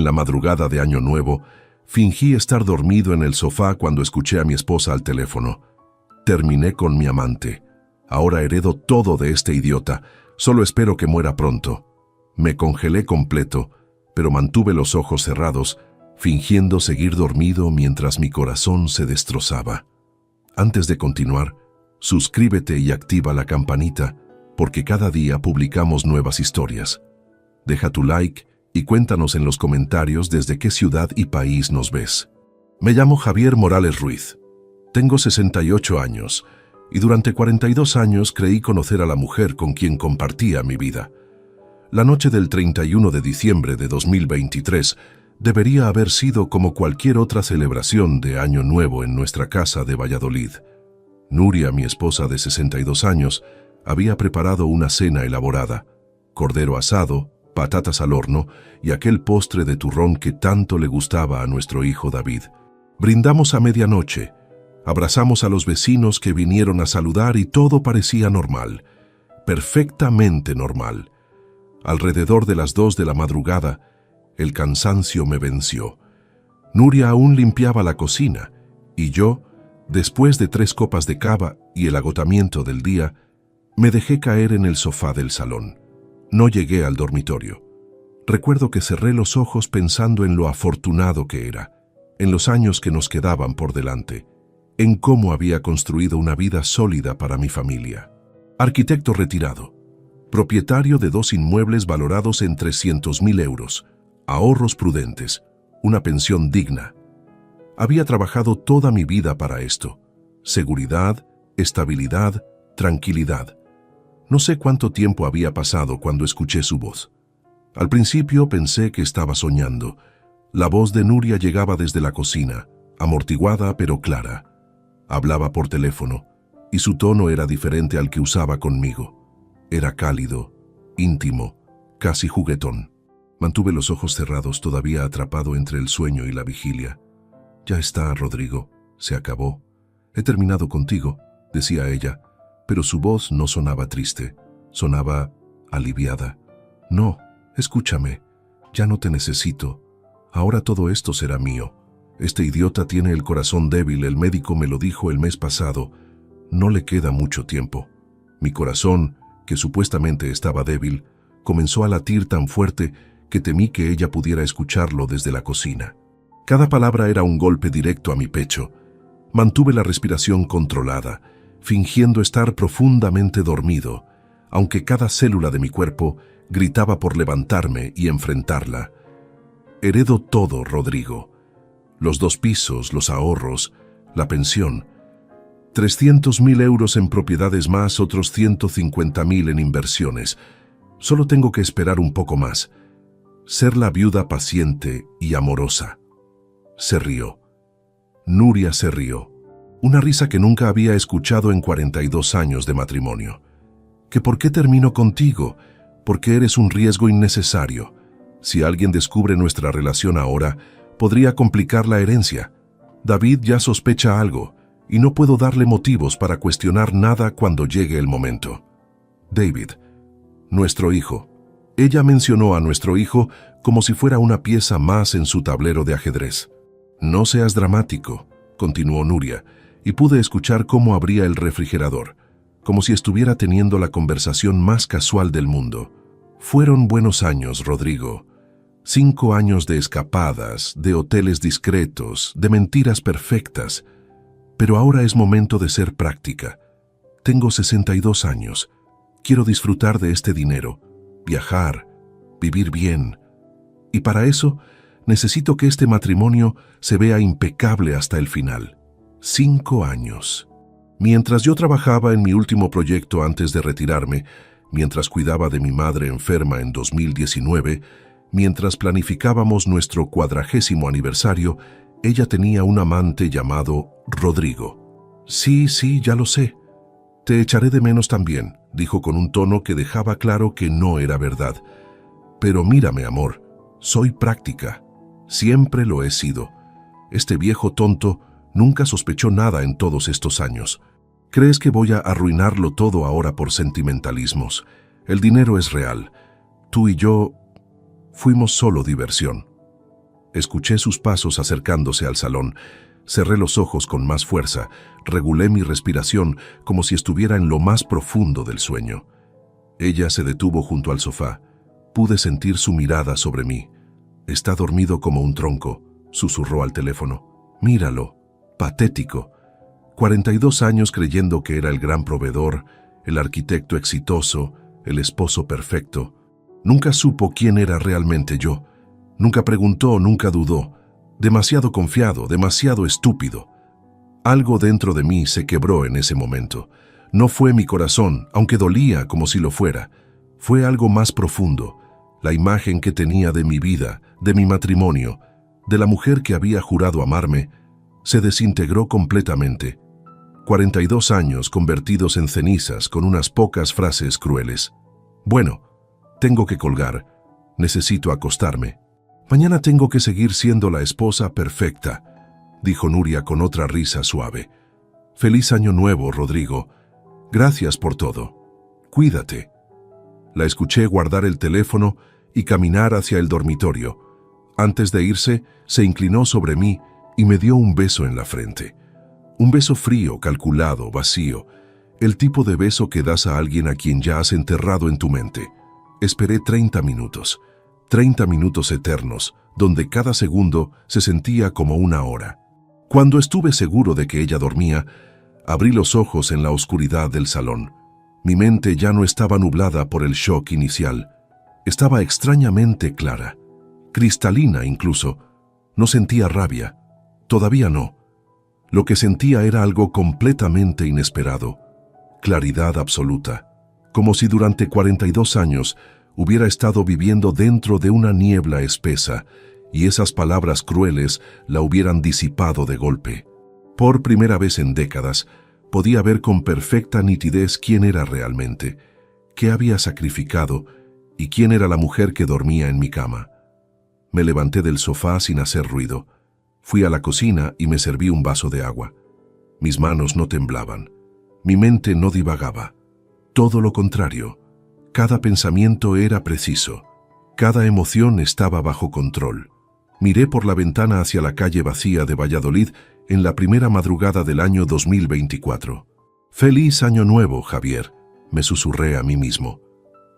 En la madrugada de Año Nuevo, fingí estar dormido en el sofá cuando escuché a mi esposa al teléfono. Terminé con mi amante. Ahora heredo todo de este idiota. Solo espero que muera pronto. Me congelé completo, pero mantuve los ojos cerrados, fingiendo seguir dormido mientras mi corazón se destrozaba. Antes de continuar, suscríbete y activa la campanita, porque cada día publicamos nuevas historias. Deja tu like y cuéntanos en los comentarios desde qué ciudad y país nos ves. Me llamo Javier Morales Ruiz. Tengo 68 años y durante 42 años creí conocer a la mujer con quien compartía mi vida. La noche del 31 de diciembre de 2023 debería haber sido como cualquier otra celebración de Año Nuevo en nuestra casa de Valladolid. Nuria, mi esposa de 62 años, había preparado una cena elaborada: cordero asado, patatas al horno y aquel postre de turrón que tanto le gustaba a nuestro hijo David. Brindamos a medianoche, abrazamos a los vecinos que vinieron a saludar y todo parecía normal, perfectamente normal. Alrededor de las 2 de la madrugada, el cansancio me venció. Nuria aún limpiaba la cocina y yo, después de 3 copas de cava y el agotamiento del día, me dejé caer en el sofá del salón. No llegué al dormitorio. Recuerdo que cerré los ojos pensando en lo afortunado que era, en los años que nos quedaban por delante, en cómo había construido una vida sólida para mi familia. Arquitecto retirado, propietario de 2 inmuebles valorados en 300.000 euros, ahorros prudentes, una pensión digna. Había trabajado toda mi vida para esto: seguridad, estabilidad, tranquilidad. No sé cuánto tiempo había pasado cuando escuché su voz. Al principio pensé que estaba soñando. La voz de Nuria llegaba desde la cocina, amortiguada pero clara. Hablaba por teléfono, y su tono era diferente al que usaba conmigo. Era cálido, íntimo, casi juguetón. Mantuve los ojos cerrados, todavía atrapado entre el sueño y la vigilia. «Ya está, Rodrigo, se acabó. He terminado contigo», decía ella, pero su voz no sonaba triste, sonaba aliviada. «No, escúchame, ya no te necesito. Ahora todo esto será mío. Este idiota tiene el corazón débil, el médico me lo dijo el mes pasado. No le queda mucho tiempo». Mi corazón, que supuestamente estaba débil, comenzó a latir tan fuerte que temí que ella pudiera escucharlo desde la cocina. Cada palabra era un golpe directo a mi pecho. Mantuve la respiración controlada, fingiendo estar profundamente dormido, aunque cada célula de mi cuerpo gritaba por levantarme y enfrentarla. Heredo todo, Rodrigo. Los 2 pisos, los ahorros, la pensión. 300.000 euros en propiedades más otros 150.000 en inversiones. Solo tengo que esperar un poco más. Ser la viuda paciente y amorosa. Se rió. Nuria se rió. Una risa que nunca había escuchado en 42 años de matrimonio. ¿Que por qué termino contigo? Porque eres un riesgo innecesario. Si alguien descubre nuestra relación ahora, podría complicar la herencia. David ya sospecha algo, y no puedo darle motivos para cuestionar nada cuando llegue el momento. David, nuestro hijo. Ella mencionó a nuestro hijo como si fuera una pieza más en su tablero de ajedrez. «No seas dramático», continuó Nuria, y pude escuchar cómo abría el refrigerador, como si estuviera teniendo la conversación más casual del mundo. «Fueron buenos años, Rodrigo. 5 años de escapadas, de hoteles discretos, de mentiras perfectas. Pero ahora es momento de ser práctica. Tengo 62 años. Quiero disfrutar de este dinero, viajar, vivir bien. Y para eso necesito que este matrimonio se vea impecable hasta el final. 5 años. Mientras yo trabajaba en mi último proyecto antes de retirarme, mientras cuidaba de mi madre enferma en 2019, mientras planificábamos nuestro 40º aniversario, ella tenía un amante llamado Rodrigo. «Sí, ya lo sé. Te echaré de menos también», dijo con un tono que dejaba claro que no era verdad. «Pero mírame, amor, soy práctica. Siempre lo he sido. Este viejo tonto nunca sospechó nada en todos estos años. ¿Crees que voy a arruinarlo todo ahora por sentimentalismos? El dinero es real. Tú y yo fuimos solo diversión. Escuché sus pasos acercándose al salón. Cerré los ojos con más fuerza, regulé mi respiración como si estuviera en lo más profundo del sueño. Ella se detuvo junto al sofá. Pude sentir su mirada sobre mí. «Está dormido como un tronco», susurró al teléfono. «Míralo, patético. 42 años creyendo que era el gran proveedor, el arquitecto exitoso, el esposo perfecto. Nunca supo quién era realmente yo. Nunca preguntó, nunca dudó. Demasiado confiado, demasiado estúpido». Algo dentro de mí se quebró en ese momento. No fue mi corazón, aunque dolía como si lo fuera. Fue algo más profundo. La imagen que tenía de mi vida, de mi matrimonio, de la mujer que había jurado amarme, se desintegró completamente. 42 años convertidos en cenizas con unas pocas frases crueles. «Bueno, tengo que colgar. Necesito acostarme. Mañana tengo que seguir siendo la esposa perfecta», dijo Nuria con otra risa suave. «Feliz año nuevo, Rodrigo. Gracias por todo. Cuídate». La escuché guardar el teléfono y caminar hacia el dormitorio. Antes de irse, se inclinó sobre mí y me dio un beso en la frente. Un beso frío, calculado, vacío. El tipo de beso que das a alguien a quien ya has enterrado en tu mente. Esperé 30 minutos. 30 minutos eternos, donde cada segundo se sentía como una hora. Cuando estuve seguro de que ella dormía, abrí los ojos en la oscuridad del salón. Mi mente ya no estaba nublada por el shock inicial. Estaba extrañamente clara, cristalina incluso. No sentía rabia, todavía no. Lo que sentía era algo completamente inesperado, claridad absoluta, como si durante 42 años hubiera estado viviendo dentro de una niebla espesa y esas palabras crueles la hubieran disipado de golpe. Por primera vez en décadas, podía ver con perfecta nitidez quién era realmente, qué había sacrificado y quién era la mujer que dormía en mi cama. Me levanté del sofá sin hacer ruido. Fui a la cocina y me serví un vaso de agua. Mis manos no temblaban. Mi mente no divagaba. Todo lo contrario. Cada pensamiento era preciso. Cada emoción estaba bajo control. Miré por la ventana hacia la calle vacía de Valladolid en la primera madrugada del año 2024. «Feliz año nuevo, Javier», me susurré a mí mismo.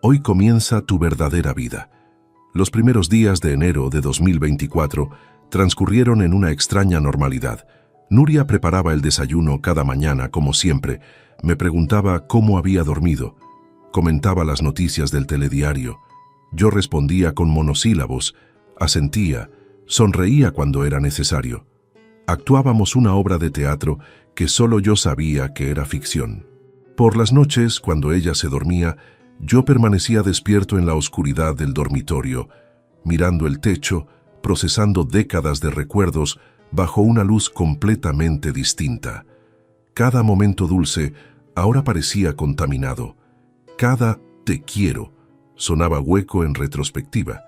«Hoy comienza tu verdadera vida». Los primeros días de enero de 2024 transcurrieron en una extraña normalidad. Nuria preparaba el desayuno cada mañana, como siempre. Me preguntaba cómo había dormido. Comentaba las noticias del telediario. Yo respondía con monosílabos, asentía, sonreía cuando era necesario. Actuábamos una obra de teatro que solo yo sabía que era ficción. Por las noches, cuando ella se dormía, yo permanecía despierto en la oscuridad del dormitorio, mirando el techo, procesando décadas de recuerdos bajo una luz completamente distinta. Cada momento dulce ahora parecía contaminado. Cada «te quiero» sonaba hueco en retrospectiva.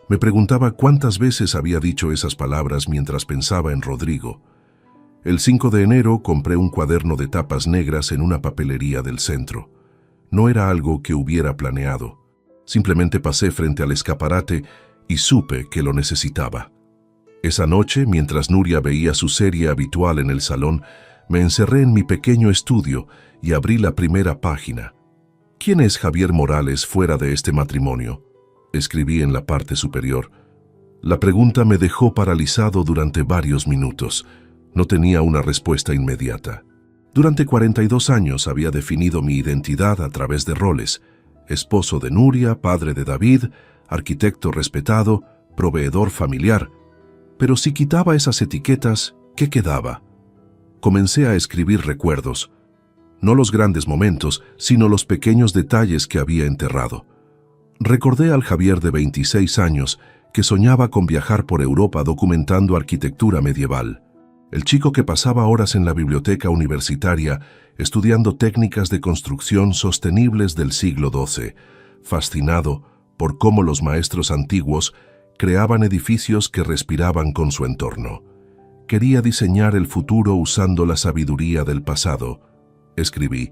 Me preguntaba cuántas veces había dicho esas palabras mientras pensaba en Rodrigo. El 5 de enero compré un cuaderno de tapas negras en una papelería del centro. No era algo que hubiera planeado. Simplemente pasé frente al escaparate y supe que lo necesitaba. Esa noche, mientras Nuria veía su serie habitual en el salón, me encerré en mi pequeño estudio y abrí la primera página. «¿Quién es Javier Morales fuera de este matrimonio?», escribí en la parte superior. La pregunta me dejó paralizado durante varios minutos. No tenía una respuesta inmediata. Durante 42 años había definido mi identidad a través de roles: esposo de Nuria, padre de David, arquitecto respetado, proveedor familiar. Pero si quitaba esas etiquetas, ¿qué quedaba? Comencé a escribir recuerdos. No los grandes momentos, sino los pequeños detalles que había enterrado. Recordé al Javier de 26 años que soñaba con viajar por Europa documentando arquitectura medieval. El chico que pasaba horas en la biblioteca universitaria estudiando técnicas de construcción sostenibles del siglo XII, fascinado por cómo los maestros antiguos creaban edificios que respiraban con su entorno. Quería diseñar el futuro usando la sabiduría del pasado, escribí,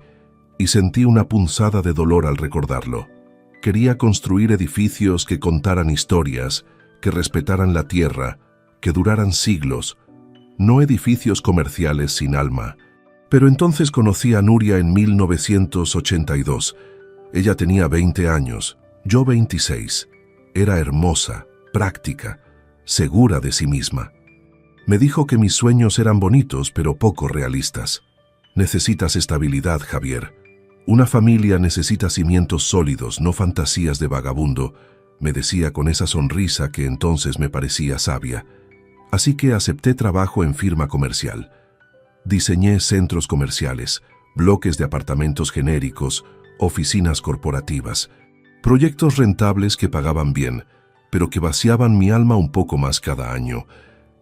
y sentí una punzada de dolor al recordarlo. Quería construir edificios que contaran historias, que respetaran la tierra, que duraran siglos, no edificios comerciales sin alma. Pero entonces conocí a Nuria en 1982. Ella tenía 20 años, yo 26. Era hermosa, práctica, segura de sí misma. Me dijo que mis sueños eran bonitos, pero poco realistas. Necesitas estabilidad, Javier. Una familia necesita cimientos sólidos, no fantasías de vagabundo, me decía con esa sonrisa que entonces me parecía sabia. Así que acepté trabajo en firma comercial. Diseñé centros comerciales, bloques de apartamentos genéricos, oficinas corporativas, proyectos rentables que pagaban bien, pero que vaciaban mi alma un poco más cada año.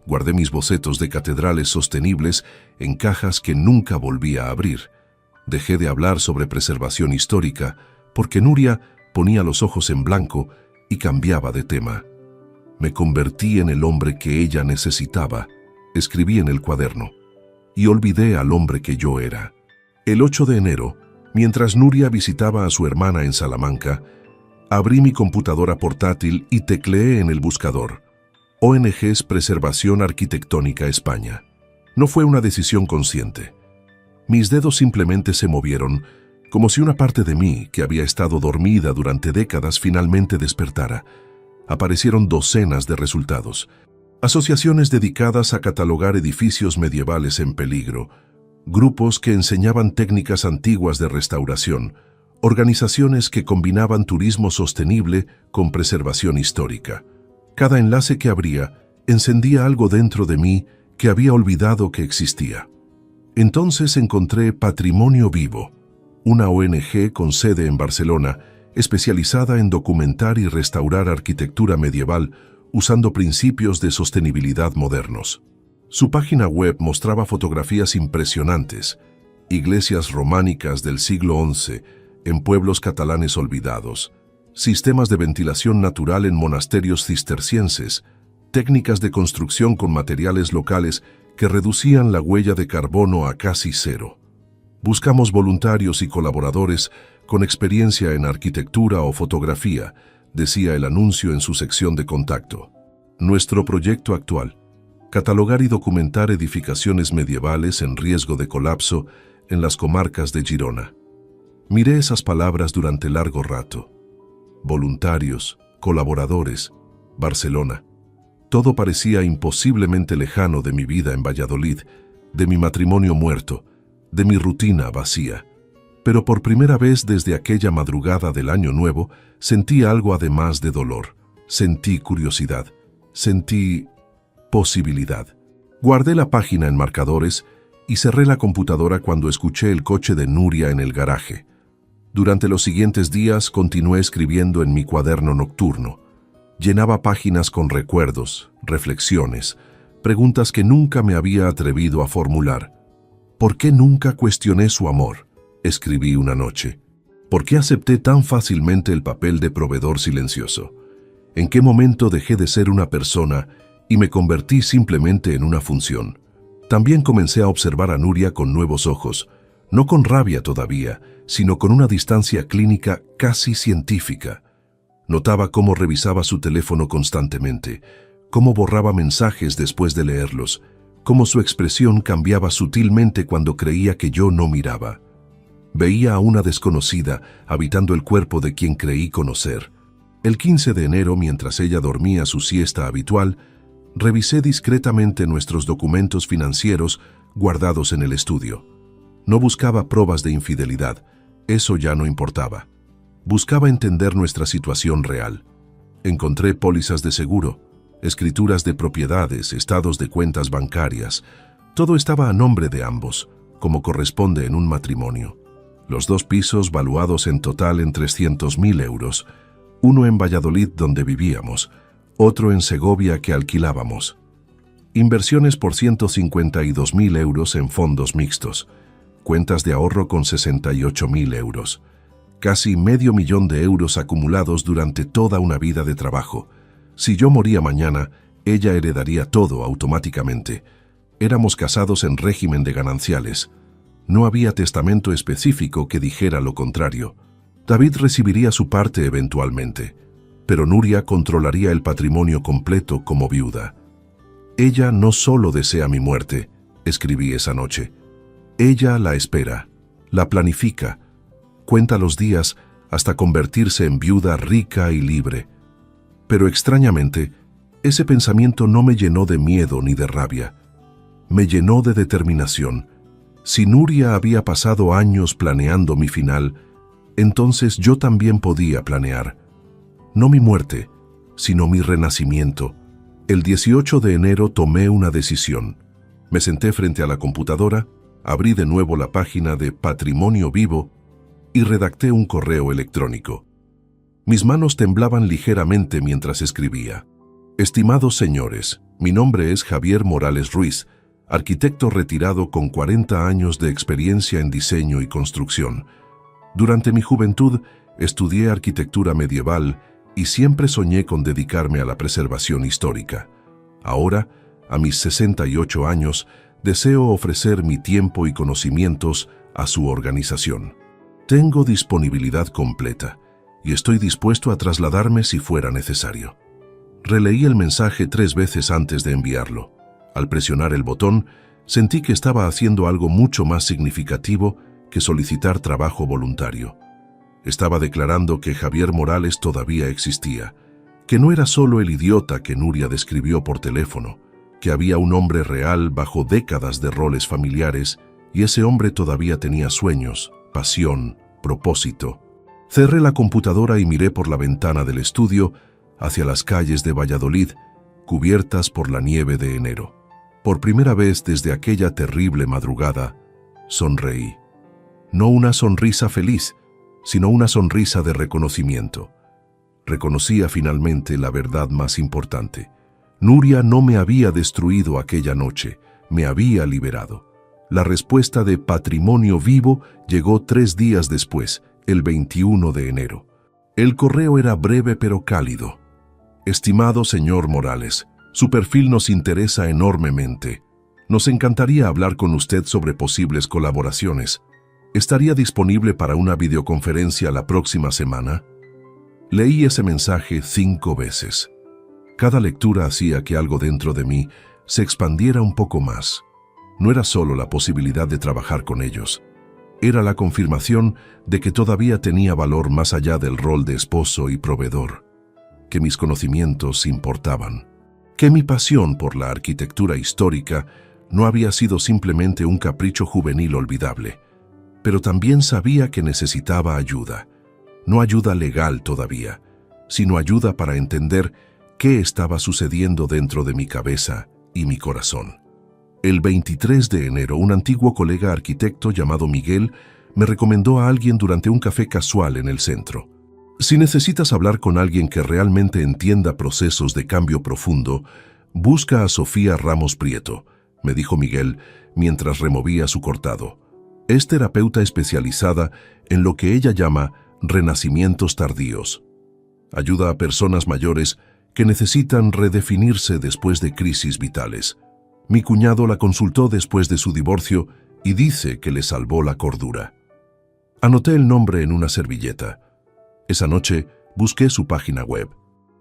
Guardé mis bocetos de catedrales sostenibles en cajas que nunca volví a abrir. Dejé de hablar sobre preservación histórica porque Nuria ponía los ojos en blanco y cambiaba de tema. Me convertí en el hombre que ella necesitaba, escribí en el cuaderno, y olvidé al hombre que yo era. El 8 de enero, mientras Nuria visitaba a su hermana en Salamanca, abrí mi computadora portátil y tecleé en el buscador: ONGs Preservación Arquitectónica España. No fue una decisión consciente. Mis dedos simplemente se movieron, como si una parte de mí, que había estado dormida durante décadas, finalmente despertara. Aparecieron docenas de resultados. Asociaciones dedicadas a catalogar edificios medievales en peligro, grupos que enseñaban técnicas antiguas de restauración, organizaciones que combinaban turismo sostenible con preservación histórica. Cada enlace que abría encendía algo dentro de mí que había olvidado que existía. Entonces encontré Patrimonio Vivo, una ONG con sede en Barcelona, especializada en documentar y restaurar arquitectura medieval usando principios de sostenibilidad modernos. Su página web mostraba fotografías impresionantes, iglesias románicas del siglo XI en pueblos catalanes olvidados, sistemas de ventilación natural en monasterios cistercienses, técnicas de construcción con materiales locales que reducían la huella de carbono a casi cero. Buscamos voluntarios y colaboradores con experiencia en arquitectura o fotografía, decía el anuncio en su sección de contacto. Nuestro proyecto actual: catalogar y documentar edificaciones medievales en riesgo de colapso en las comarcas de Girona. Miré esas palabras durante largo rato. Voluntarios, colaboradores, Barcelona. Todo parecía imposiblemente lejano de mi vida en Valladolid, de mi matrimonio muerto, de mi rutina vacía. Pero por primera vez desde aquella madrugada del Año Nuevo sentí algo además de dolor. Sentí curiosidad. Sentí posibilidad. Guardé la página en marcadores y cerré la computadora cuando escuché el coche de Nuria en el garaje. Durante los siguientes días continué escribiendo en mi cuaderno nocturno. Llenaba páginas con recuerdos, reflexiones, preguntas que nunca me había atrevido a formular. ¿Por qué nunca cuestioné su amor?, escribí una noche. ¿Por qué acepté tan fácilmente el papel de proveedor silencioso? ¿En qué momento dejé de ser una persona y me convertí simplemente en una función? También comencé a observar a Nuria con nuevos ojos, no con rabia todavía, sino con una distancia clínica casi científica. Notaba cómo revisaba su teléfono constantemente, cómo borraba mensajes después de leerlos, cómo su expresión cambiaba sutilmente cuando creía que yo no miraba. Veía a una desconocida habitando el cuerpo de quien creí conocer. El 15 de enero, mientras ella dormía su siesta habitual, revisé discretamente nuestros documentos financieros guardados en el estudio. No buscaba pruebas de infidelidad, eso ya no importaba. Buscaba entender nuestra situación real. Encontré pólizas de seguro, escrituras de propiedades, estados de cuentas bancarias. Todo estaba a nombre de ambos, como corresponde en un matrimonio. Los 2 pisos valuados en total en 300.000 euros, uno en Valladolid donde vivíamos, otro en Segovia que alquilábamos. Inversiones por 152.000 euros en fondos mixtos, cuentas de ahorro con 68.000 euros. Casi $500.000 de euros acumulados durante toda una vida de trabajo. Si yo moría mañana, ella heredaría todo automáticamente. Éramos casados en régimen de gananciales. No había testamento específico que dijera lo contrario. David recibiría su parte eventualmente, pero Nuria controlaría el patrimonio completo como viuda. Ella no solo desea mi muerte, escribí esa noche. Ella la espera, la planifica, cuenta los días hasta convertirse en viuda rica y libre. Pero extrañamente, ese pensamiento no me llenó de miedo ni de rabia. Me llenó de determinación. Si Nuria había pasado años planeando mi final, entonces yo también podía planear. No mi muerte, sino mi renacimiento. El 18 de enero tomé una decisión. Me senté frente a la computadora, abrí de nuevo la página de Patrimonio Vivo y redacté un correo electrónico. Mis manos temblaban ligeramente mientras escribía. Estimados señores, mi nombre es Javier Morales Ruiz, arquitecto retirado con 40 años de experiencia en diseño y construcción. Durante mi juventud estudié arquitectura medieval y siempre soñé con dedicarme a la preservación histórica. Ahora, a mis 68 años, deseo ofrecer mi tiempo y conocimientos a su organización. Tengo disponibilidad completa y estoy dispuesto a trasladarme si fuera necesario. Releí el mensaje 3 veces antes de enviarlo. Al presionar el botón, sentí que estaba haciendo algo mucho más significativo que solicitar trabajo voluntario. Estaba declarando que Javier Morales todavía existía, que no era solo el idiota que Nuria describió por teléfono, que había un hombre real bajo décadas de roles familiares y ese hombre todavía tenía sueños, pasión, propósito. Cerré la computadora y miré por la ventana del estudio hacia las calles de Valladolid, cubiertas por la nieve de enero. Por primera vez desde aquella terrible madrugada, sonreí. No una sonrisa feliz, sino una sonrisa de reconocimiento. Reconocía finalmente la verdad más importante. Nuria no me había destruido aquella noche, me había liberado. La respuesta de Patrimonio Vivo llegó 3 días después, el 21 de enero. El correo era breve pero cálido. Estimado señor Morales, su perfil nos interesa enormemente. Nos encantaría hablar con usted sobre posibles colaboraciones. ¿Estaría disponible para una videoconferencia la próxima semana? Leí ese mensaje 5 veces. Cada lectura hacía que algo dentro de mí se expandiera un poco más. No era solo la posibilidad de trabajar con ellos. Era la confirmación de que todavía tenía valor más allá del rol de esposo y proveedor, que mis conocimientos importaban, que mi pasión por la arquitectura histórica no había sido simplemente un capricho juvenil olvidable, pero también sabía que necesitaba ayuda, no ayuda legal todavía, sino ayuda para entender qué estaba sucediendo dentro de mi cabeza y mi corazón. El 23 de enero, un antiguo colega arquitecto llamado Miguel me recomendó a alguien durante un café casual en el centro. Si necesitas hablar con alguien que realmente entienda procesos de cambio profundo, busca a Sofía Ramos Prieto, me dijo Miguel mientras removía su cortado. Es terapeuta especializada en lo que ella llama renacimientos tardíos. Ayuda a personas mayores que necesitan redefinirse después de crisis vitales. Mi cuñado la consultó después de su divorcio y dice que le salvó la cordura. Anoté el nombre en una servilleta. Esa noche busqué su página web.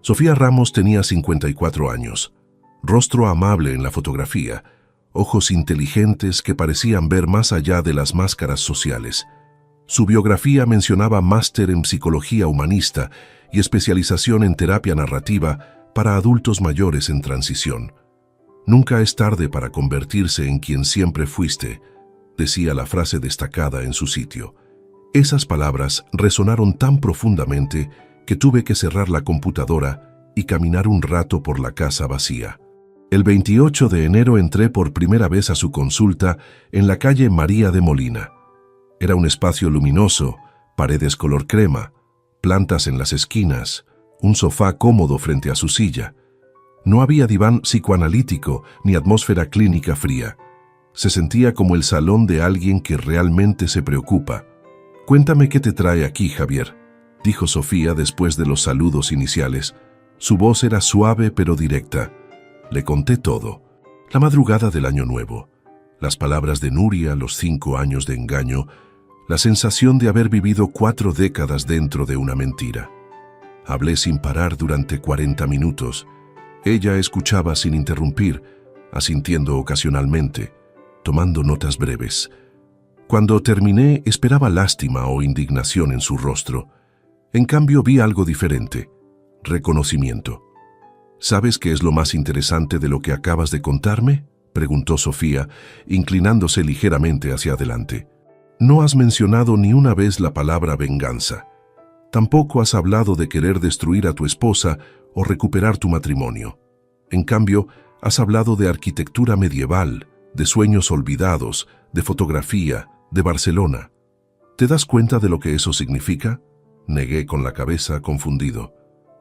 Sofía Ramos tenía 54 años, rostro amable en la fotografía, ojos inteligentes que parecían ver más allá de las máscaras sociales. Su biografía mencionaba máster en psicología humanista y especialización en terapia narrativa para adultos mayores en transición. Nunca es tarde para convertirse en quien siempre fuiste, decía la frase destacada en su sitio. Esas palabras resonaron tan profundamente que tuve que cerrar la computadora y caminar un rato por la casa vacía. El 28 de enero entré por primera vez a su consulta en la calle María de Molina. Era un espacio luminoso, paredes color crema, plantas en las esquinas, un sofá cómodo frente a su silla. No había diván psicoanalítico ni atmósfera clínica fría. Se sentía como el salón de alguien que realmente se preocupa. «Cuéntame qué te trae aquí, Javier», dijo Sofía después de los saludos iniciales. Su voz era suave pero directa. Le conté todo. La madrugada del Año Nuevo, las palabras de Nuria, los 5 años de engaño, la sensación de haber vivido 4 décadas dentro de una mentira. Hablé sin parar durante 40 minutos. Ella escuchaba sin interrumpir, asintiendo ocasionalmente, tomando notas breves. Cuando terminé, esperaba lástima o indignación en su rostro. En cambio, vi algo diferente: reconocimiento. ¿Sabes qué es lo más interesante de lo que acabas de contarme?, preguntó Sofía, inclinándose ligeramente hacia adelante. No has mencionado ni una vez la palabra venganza. Tampoco has hablado de querer destruir a tu esposa o recuperar tu matrimonio. En cambio, has hablado de arquitectura medieval, de sueños olvidados, de fotografía, de Barcelona. ¿Te das cuenta de lo que eso significa?, negué con la cabeza, confundido.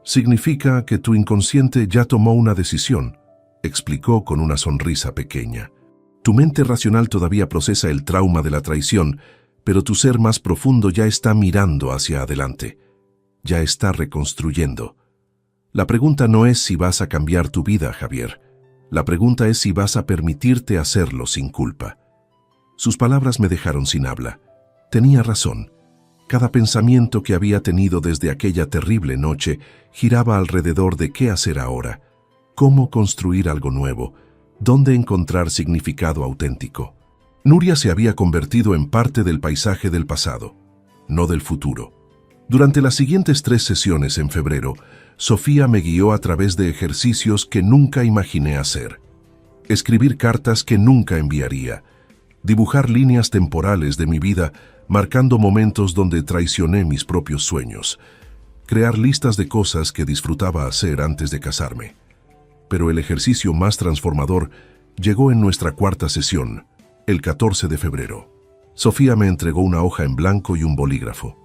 Significa que tu inconsciente ya tomó una decisión, explicó con una sonrisa pequeña. Tu mente racional todavía procesa el trauma de la traición, pero tu ser más profundo ya está mirando hacia adelante. Ya está reconstruyendo. La pregunta no es si vas a cambiar tu vida, Javier. La pregunta es si vas a permitirte hacerlo sin culpa. Sus palabras me dejaron sin habla. Tenía razón. Cada pensamiento que había tenido desde aquella terrible noche giraba alrededor de qué hacer ahora, cómo construir algo nuevo, dónde encontrar significado auténtico. Nuria se había convertido en parte del paisaje del pasado, no del futuro. Durante las siguientes 3 sesiones en febrero, Sofía me guió a través de ejercicios que nunca imaginé hacer. Escribir cartas que nunca enviaría. Dibujar líneas temporales de mi vida, marcando momentos donde traicioné mis propios sueños. Crear listas de cosas que disfrutaba hacer antes de casarme. Pero el ejercicio más transformador llegó en nuestra 4ª sesión, el 14 de febrero. Sofía me entregó una hoja en blanco y un bolígrafo.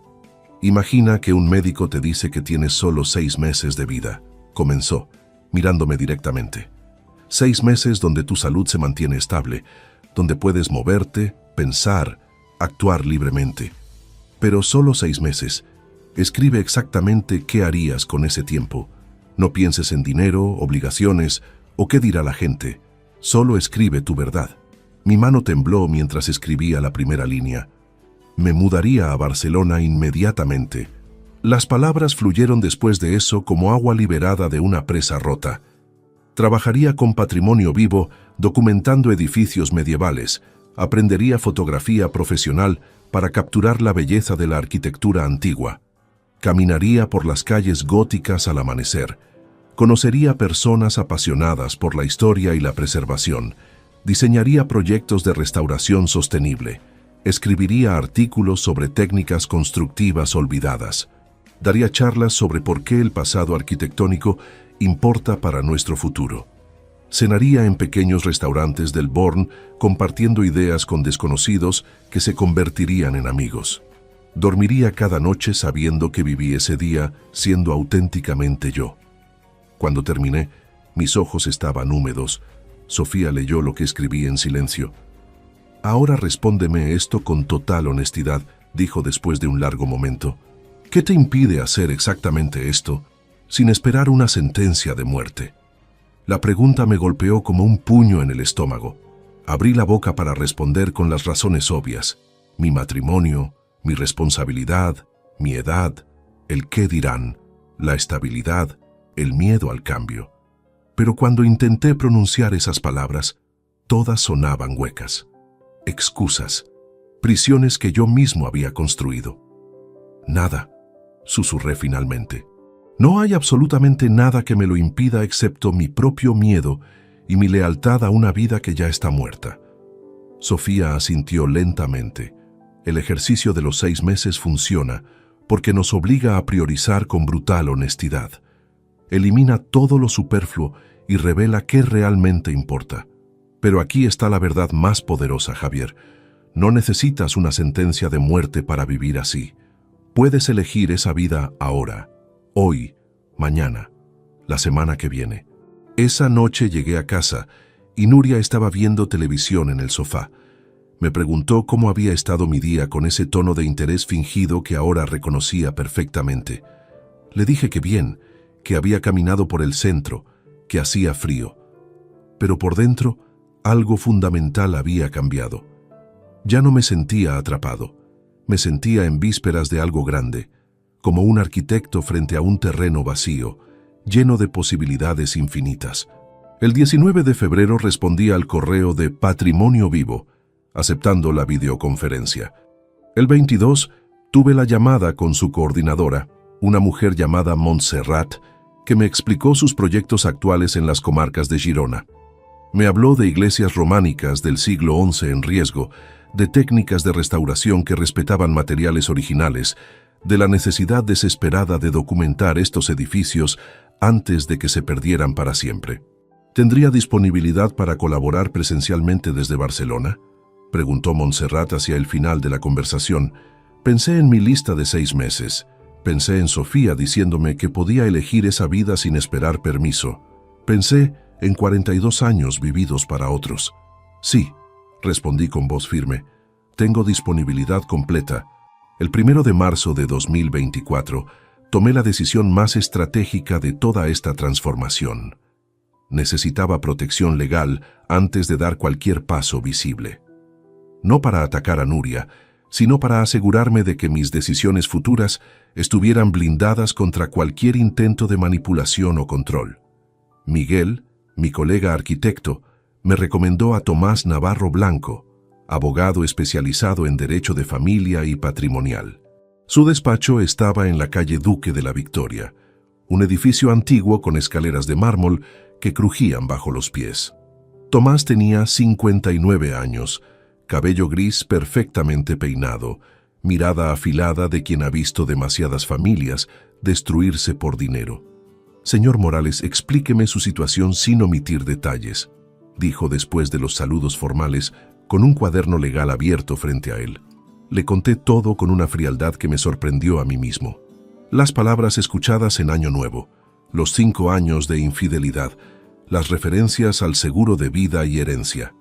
Imagina que un médico te dice que tienes solo 6 meses de vida, comenzó, mirándome directamente. 6 meses donde tu salud se mantiene estable, donde puedes moverte, pensar, actuar libremente. Pero solo 6 meses. Escribe exactamente qué harías con ese tiempo. No pienses en dinero, obligaciones o qué dirá la gente. Solo escribe tu verdad. Mi mano tembló mientras escribía la primera línea. Me mudaría a Barcelona inmediatamente. Las palabras fluyeron después de eso como agua liberada de una presa rota. Trabajaría con patrimonio vivo, documentando edificios medievales. Aprendería fotografía profesional para capturar la belleza de la arquitectura antigua. Caminaría por las calles góticas al amanecer. Conocería personas apasionadas por la historia y la preservación. Diseñaría proyectos de restauración sostenible. Escribiría artículos sobre técnicas constructivas olvidadas. Daría charlas sobre por qué el pasado arquitectónico importa para nuestro futuro. Cenaría en pequeños restaurantes del Born, compartiendo ideas con desconocidos que se convertirían en amigos. Dormiría cada noche sabiendo que viví ese día siendo auténticamente yo. Cuando terminé, mis ojos estaban húmedos. Sofía leyó lo que escribí en silencio. Ahora respóndeme esto con total honestidad, dijo después de un largo momento. ¿Qué te impide hacer exactamente esto, sin esperar una sentencia de muerte? La pregunta me golpeó como un puño en el estómago. Abrí la boca para responder con las razones obvias. Mi matrimonio, mi responsabilidad, mi edad, el qué dirán, la estabilidad, el miedo al cambio. Pero cuando intenté pronunciar esas palabras, todas sonaban huecas. Excusas, prisiones que yo mismo había construido. Nada, susurré finalmente. No hay absolutamente nada que me lo impida excepto mi propio miedo y mi lealtad a una vida que ya está muerta. Sofía asintió lentamente. El ejercicio de los 6 meses funciona porque nos obliga a priorizar con brutal honestidad. Elimina todo lo superfluo y revela qué realmente importa. Pero aquí está la verdad más poderosa, Javier. No necesitas una sentencia de muerte para vivir así. Puedes elegir esa vida ahora. Hoy, mañana, la semana que viene. Esa noche llegué a casa y Nuria estaba viendo televisión en el sofá. Me preguntó cómo había estado mi día con ese tono de interés fingido que ahora reconocía perfectamente. Le dije que bien, que había caminado por el centro, que hacía frío. Pero por dentro, algo fundamental había cambiado. Ya no me sentía atrapado. Me sentía en vísperas de algo grande, como un arquitecto frente a un terreno vacío, lleno de posibilidades infinitas. El 19 de febrero respondí al correo de Patrimonio Vivo, aceptando la videoconferencia. El 22 tuve la llamada con su coordinadora, una mujer llamada Montserrat, que me explicó sus proyectos actuales en las comarcas de Girona. Me habló de iglesias románicas del siglo XI en riesgo, de técnicas de restauración que respetaban materiales originales, de la necesidad desesperada de documentar estos edificios antes de que se perdieran para siempre. ¿Tendría disponibilidad para colaborar presencialmente desde Barcelona?, preguntó Montserrat hacia el final de la conversación. Pensé en mi lista de 6 meses. Pensé en Sofía diciéndome que podía elegir esa vida sin esperar permiso. Pensé en 42 años vividos para otros. Sí, respondí con voz firme. Tengo disponibilidad completa. El 1 de marzo de 2024 tomé la decisión más estratégica de toda esta transformación. Necesitaba protección legal antes de dar cualquier paso visible. No para atacar a Nuria, sino para asegurarme de que mis decisiones futuras estuvieran blindadas contra cualquier intento de manipulación o control. Miguel, mi colega arquitecto, me recomendó a Tomás Navarro Blanco, abogado especializado en derecho de familia y patrimonial. Su despacho estaba en la calle Duque de la Victoria, un edificio antiguo con escaleras de mármol que crujían bajo los pies. Tomás tenía 59 años, cabello gris perfectamente peinado, mirada afilada de quien ha visto demasiadas familias destruirse por dinero. «Señor Morales, explíqueme su situación sin omitir detalles», dijo después de los saludos formales, con un cuaderno legal abierto frente a él. Le conté todo con una frialdad que me sorprendió a mí mismo. Las palabras escuchadas en Año Nuevo, los 5 años de infidelidad, las referencias al seguro de vida y herencia.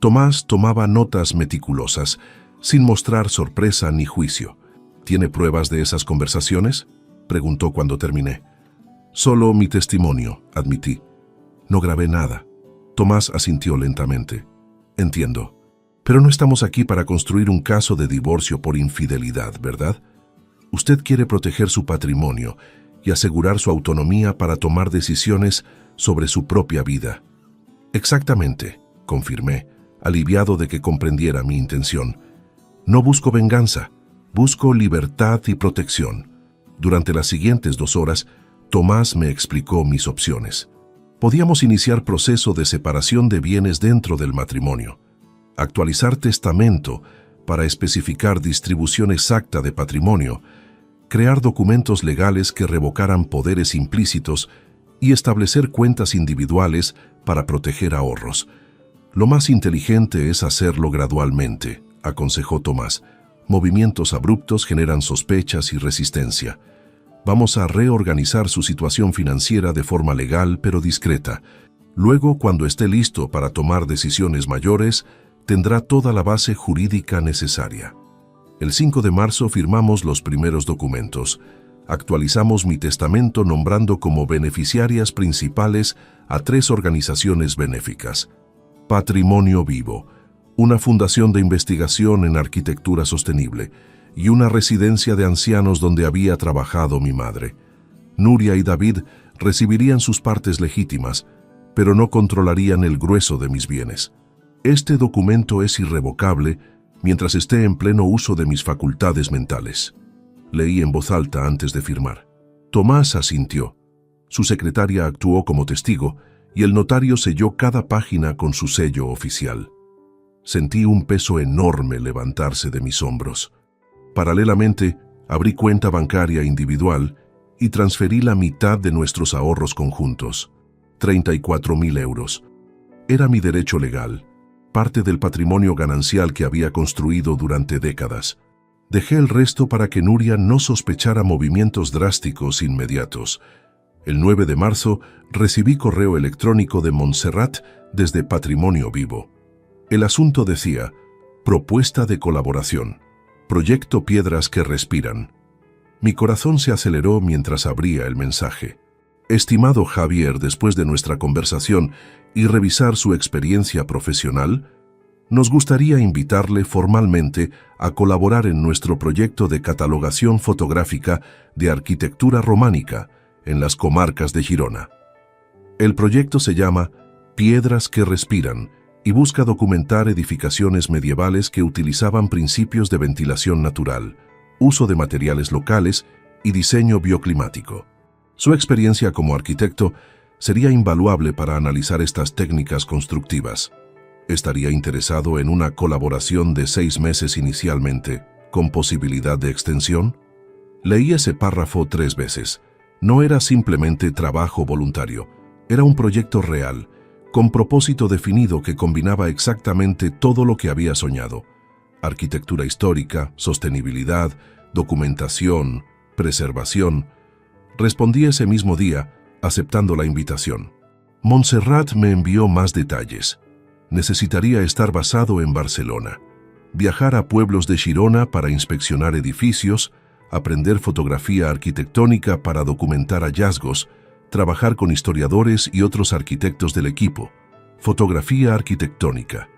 Tomás tomaba notas meticulosas, sin mostrar sorpresa ni juicio. «¿Tiene pruebas de esas conversaciones?», preguntó cuando terminé. «Solo mi testimonio», admití. «No grabé nada». Tomás asintió lentamente. «Entiendo. Pero no estamos aquí para construir un caso de divorcio por infidelidad, ¿verdad? Usted quiere proteger su patrimonio y asegurar su autonomía para tomar decisiones sobre su propia vida». «Exactamente», confirmé, aliviado de que comprendiera mi intención. «No busco venganza, busco libertad y protección». Durante las siguientes 2 horas, Tomás me explicó mis opciones. Podíamos iniciar proceso de separación de bienes dentro del matrimonio, actualizar testamento para especificar distribución exacta de patrimonio, crear documentos legales que revocaran poderes implícitos y establecer cuentas individuales para proteger ahorros. «Lo más inteligente es hacerlo gradualmente», aconsejó Tomás. «Movimientos abruptos generan sospechas y resistencia. Vamos a reorganizar su situación financiera de forma legal pero discreta. Luego, cuando esté listo para tomar decisiones mayores, tendrá toda la base jurídica necesaria». El 5 de marzo firmamos los primeros documentos. Actualizamos mi testamento nombrando como beneficiarias principales a 3 organizaciones benéficas. Patrimonio Vivo, una fundación de investigación en arquitectura sostenible, y una residencia de ancianos donde había trabajado mi madre. Nuria y David recibirían sus partes legítimas, pero no controlarían el grueso de mis bienes. Este documento es irrevocable mientras esté en pleno uso de mis facultades mentales. Leí en voz alta antes de firmar. Tomás asintió. Su secretaria actuó como testigo y el notario selló cada página con su sello oficial. Sentí un peso enorme levantarse de mis hombros. Paralelamente, abrí cuenta bancaria individual y transferí la mitad de nuestros ahorros conjuntos, 34.000 euros. Era mi derecho legal, parte del patrimonio ganancial que había construido durante décadas. Dejé el resto para que Nuria no sospechara movimientos drásticos inmediatos. El 9 de marzo recibí correo electrónico de Montserrat desde Patrimonio Vivo. El asunto decía: propuesta de colaboración, proyecto Piedras que Respiran. Mi corazón se aceleró mientras abría el mensaje. Estimado Javier, después de nuestra conversación y revisar su experiencia profesional, nos gustaría invitarle formalmente a colaborar en nuestro proyecto de catalogación fotográfica de arquitectura románica en las comarcas de Girona. El proyecto se llama Piedras que respiran, y busca documentar edificaciones medievales que utilizaban principios de ventilación natural, uso de materiales locales y diseño bioclimático. Su experiencia como arquitecto sería invaluable para analizar estas técnicas constructivas. Estaría interesado en una colaboración de 6 meses inicialmente, con posibilidad de extensión. Leí ese párrafo 3 veces. No era simplemente trabajo voluntario, era un proyecto real, con propósito definido que combinaba exactamente todo lo que había soñado: arquitectura histórica, sostenibilidad, documentación, preservación. Respondí ese mismo día, aceptando la invitación. Montserrat me envió más detalles. Necesitaría estar basado en Barcelona, viajar a pueblos de Girona para inspeccionar edificios, aprender fotografía arquitectónica para documentar hallazgos, trabajar con historiadores y otros arquitectos del equipo. Fotografía arquitectónica.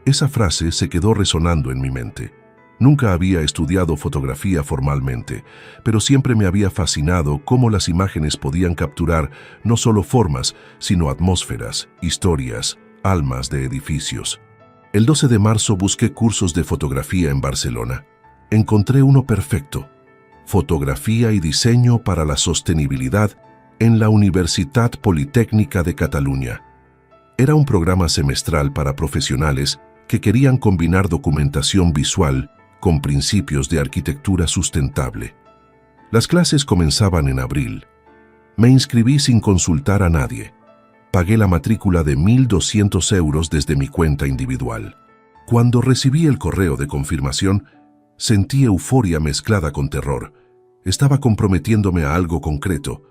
Esa frase se quedó resonando en mi mente. Nunca había estudiado fotografía formalmente, pero siempre me había fascinado cómo las imágenes podían capturar no solo formas, sino atmósferas, historias, almas de edificios. El 12 de marzo busqué cursos de fotografía en Barcelona. Encontré uno perfecto: Fotografía y Diseño para la Sostenibilidad en la Universitat Politécnica de Cataluña. Era un programa semestral para profesionales que querían combinar documentación visual con principios de arquitectura sustentable. Las clases comenzaban en abril. Me inscribí sin consultar a nadie. Pagué la matrícula de 1.200 euros desde mi cuenta individual. Cuando recibí el correo de confirmación, sentí euforia mezclada con terror. Estaba comprometiéndome a algo concreto.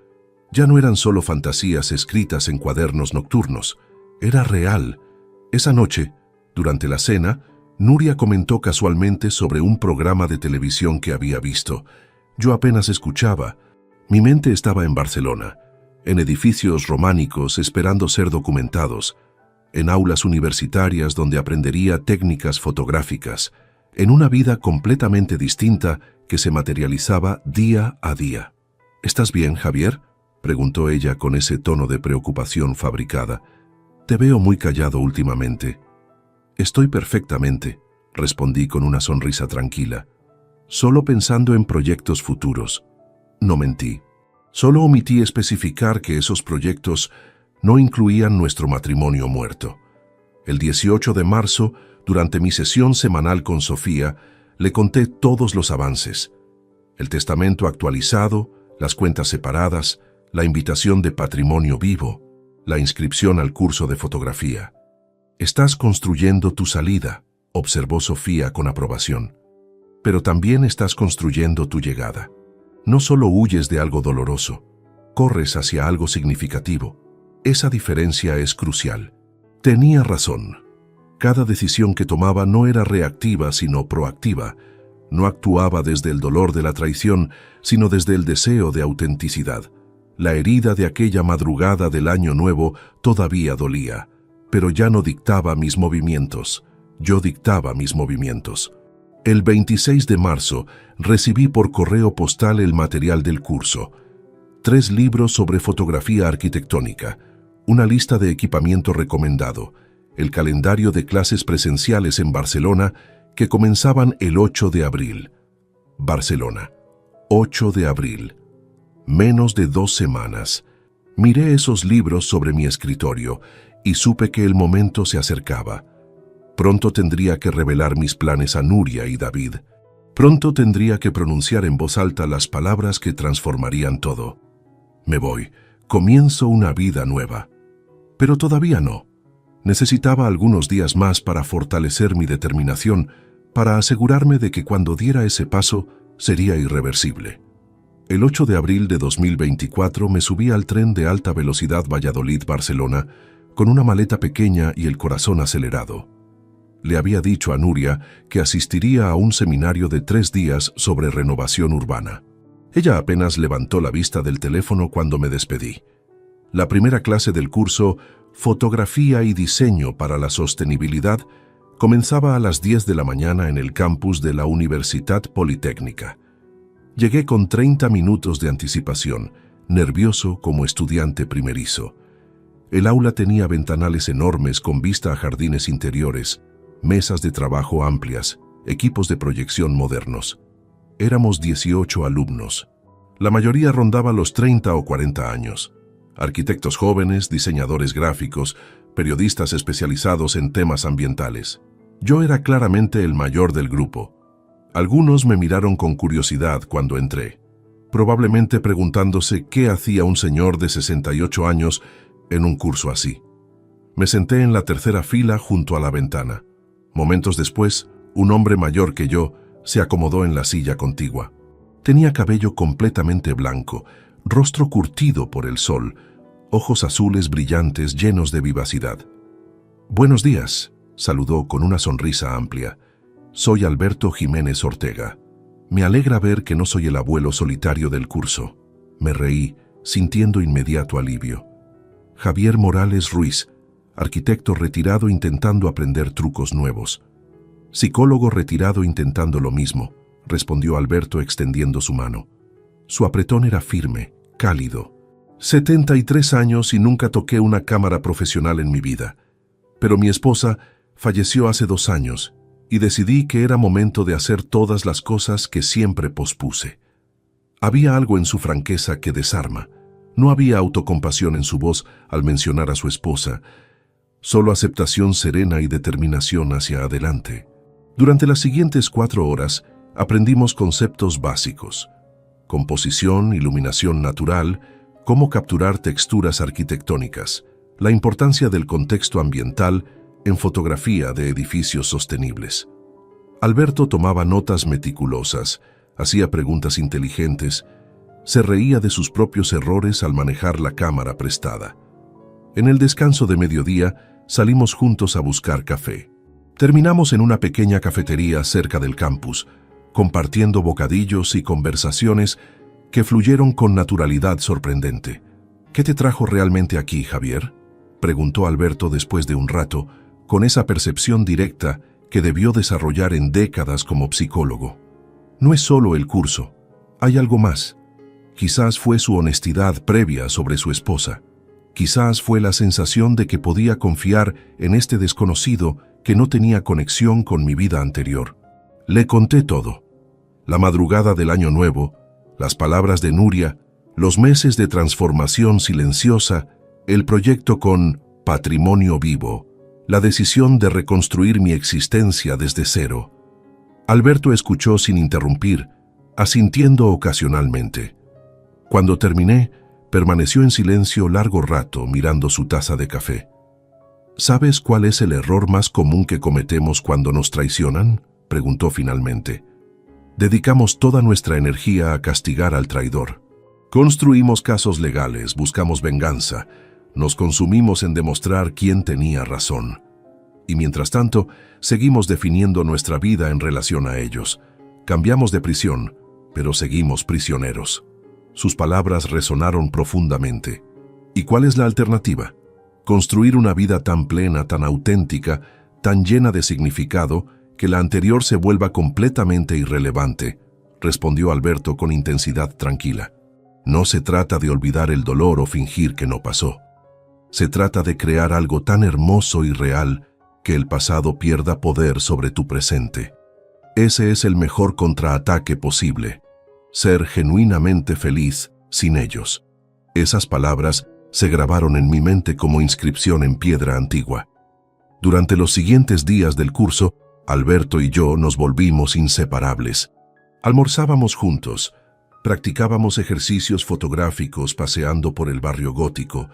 Ya no eran solo fantasías escritas en cuadernos nocturnos. Era real. Esa noche, durante la cena, Nuria comentó casualmente sobre un programa de televisión que había visto. Yo apenas escuchaba. Mi mente estaba en Barcelona, en edificios románicos esperando ser documentados, en aulas universitarias donde aprendería técnicas fotográficas, en una vida completamente distinta que se materializaba día a día. ¿Estás bien, Javier?, preguntó ella con ese tono de preocupación fabricada. Te veo muy callado últimamente. Estoy perfectamente, respondí con una sonrisa tranquila, solo pensando en proyectos futuros. No mentí. Solo omití especificar que esos proyectos no incluían nuestro matrimonio muerto. El 18 de marzo, durante mi sesión semanal con Sofía, le conté todos los avances: el testamento actualizado, las cuentas separadas, la invitación de patrimonio vivo, la inscripción al curso de fotografía. Estás construyendo tu salida, observó Sofía con aprobación. Pero también estás construyendo tu llegada. No solo huyes de algo doloroso, corres hacia algo significativo. Esa diferencia es crucial. Tenía razón. Cada decisión que tomaba no era reactiva, sino proactiva. No actuaba desde el dolor de la traición, sino desde el deseo de autenticidad. La herida de aquella madrugada del Año Nuevo todavía dolía, pero ya no dictaba mis movimientos. Yo dictaba mis movimientos. El 26 de marzo recibí por correo postal el material del curso: 3 libros sobre fotografía arquitectónica, una lista de equipamiento recomendado, el calendario de clases presenciales en Barcelona que comenzaban el 8 de abril. Barcelona, 8 de abril. Menos de 2 semanas. Miré esos libros sobre mi escritorio y supe que el momento se acercaba. Pronto tendría que revelar mis planes a Nuria y David. Pronto tendría que pronunciar en voz alta las palabras que transformarían todo. Me voy. Comienzo una vida nueva. Pero todavía no. Necesitaba algunos días más para fortalecer mi determinación, para asegurarme de que cuando diera ese paso sería irreversible. El 8 de abril de 2024 me subí al tren de alta velocidad Valladolid-Barcelona con una maleta pequeña y el corazón acelerado. Le había dicho a Nuria que asistiría a un seminario de 3 días sobre renovación urbana. Ella apenas levantó la vista del teléfono cuando me despedí. La primera clase del curso Fotografía y Diseño para la Sostenibilidad comenzaba a las 10 de la mañana en el campus de la Universitat Politécnica. Llegué con 30 minutos de anticipación, nervioso como estudiante primerizo. El aula tenía ventanales enormes con vista a jardines interiores, mesas de trabajo amplias, equipos de proyección modernos. Éramos 18 alumnos. La mayoría rondaba los 30 o 40 años. Arquitectos jóvenes, diseñadores gráficos, periodistas especializados en temas ambientales. Yo era claramente el mayor del grupo. Algunos me miraron con curiosidad cuando entré, probablemente preguntándose qué hacía un señor de 68 años en un curso así. Me senté en la tercera fila junto a la ventana. Momentos después, un hombre mayor que yo se acomodó en la silla contigua. Tenía cabello completamente blanco, rostro curtido por el sol, ojos azules brillantes llenos de vivacidad. «Buenos días», saludó con una sonrisa amplia. «Soy Alberto Jiménez Ortega. Me alegra ver que no soy el abuelo solitario del curso». Me reí, sintiendo inmediato alivio. «Javier Morales Ruiz, arquitecto retirado intentando aprender trucos nuevos». «Psicólogo retirado intentando lo mismo», respondió Alberto extendiendo su mano. Su apretón era firme, cálido. 73 años y nunca toqué una cámara profesional en mi vida. Pero mi esposa falleció hace 2 años y decidí que era momento de hacer todas las cosas que siempre pospuse. Había algo en su franqueza que desarma. No había autocompasión en su voz al mencionar a su esposa, solo aceptación serena y determinación hacia adelante. Durante las siguientes 4 horas aprendimos conceptos básicos: composición, iluminación natural, cómo capturar texturas arquitectónicas, la importancia del contexto ambiental en fotografía de edificios sostenibles. Alberto tomaba notas meticulosas, hacía preguntas inteligentes, se reía de sus propios errores al manejar la cámara prestada. En el descanso de mediodía salimos juntos a buscar café. Terminamos en una pequeña cafetería cerca del campus, compartiendo bocadillos y conversaciones que fluyeron con naturalidad sorprendente. «¿Qué te trajo realmente aquí, Javier?», preguntó Alberto después de un rato, con esa percepción directa que debió desarrollar en décadas como psicólogo. «No es solo el curso, hay algo más. Quizás fue su honestidad previa sobre su esposa. Quizás fue la sensación de que podía confiar en este desconocido que no tenía conexión con mi vida anterior». Le conté todo. La madrugada del Año Nuevo, las palabras de Nuria, los meses de transformación silenciosa, el proyecto con Patrimonio Vivo, la decisión de reconstruir mi existencia desde cero. Alberto escuchó sin interrumpir, asintiendo ocasionalmente. Cuando terminé, permaneció en silencio largo rato mirando su taza de café. «¿Sabes cuál es el error más común que cometemos cuando nos traicionan?», preguntó finalmente. «Dedicamos toda nuestra energía a castigar al traidor. Construimos casos legales, buscamos venganza, nos consumimos en demostrar quién tenía razón. Y mientras tanto, seguimos definiendo nuestra vida en relación a ellos. Cambiamos de prisión, pero seguimos prisioneros». Sus palabras resonaron profundamente. ¿Y cuál es la alternativa? Construir una vida tan plena, tan auténtica, tan llena de significado, que la anterior se vuelva completamente irrelevante, respondió Alberto con intensidad tranquila. No se trata de olvidar el dolor o fingir que no pasó. Se trata de crear algo tan hermoso y real que el pasado pierda poder sobre tu presente. Ese es el mejor contraataque posible. Ser genuinamente feliz sin ellos. Esas palabras se grabaron en mi mente como inscripción en piedra antigua. Durante los siguientes días del curso, Alberto y yo nos volvimos inseparables. Almorzábamos juntos, practicábamos ejercicios fotográficos paseando por el barrio gótico,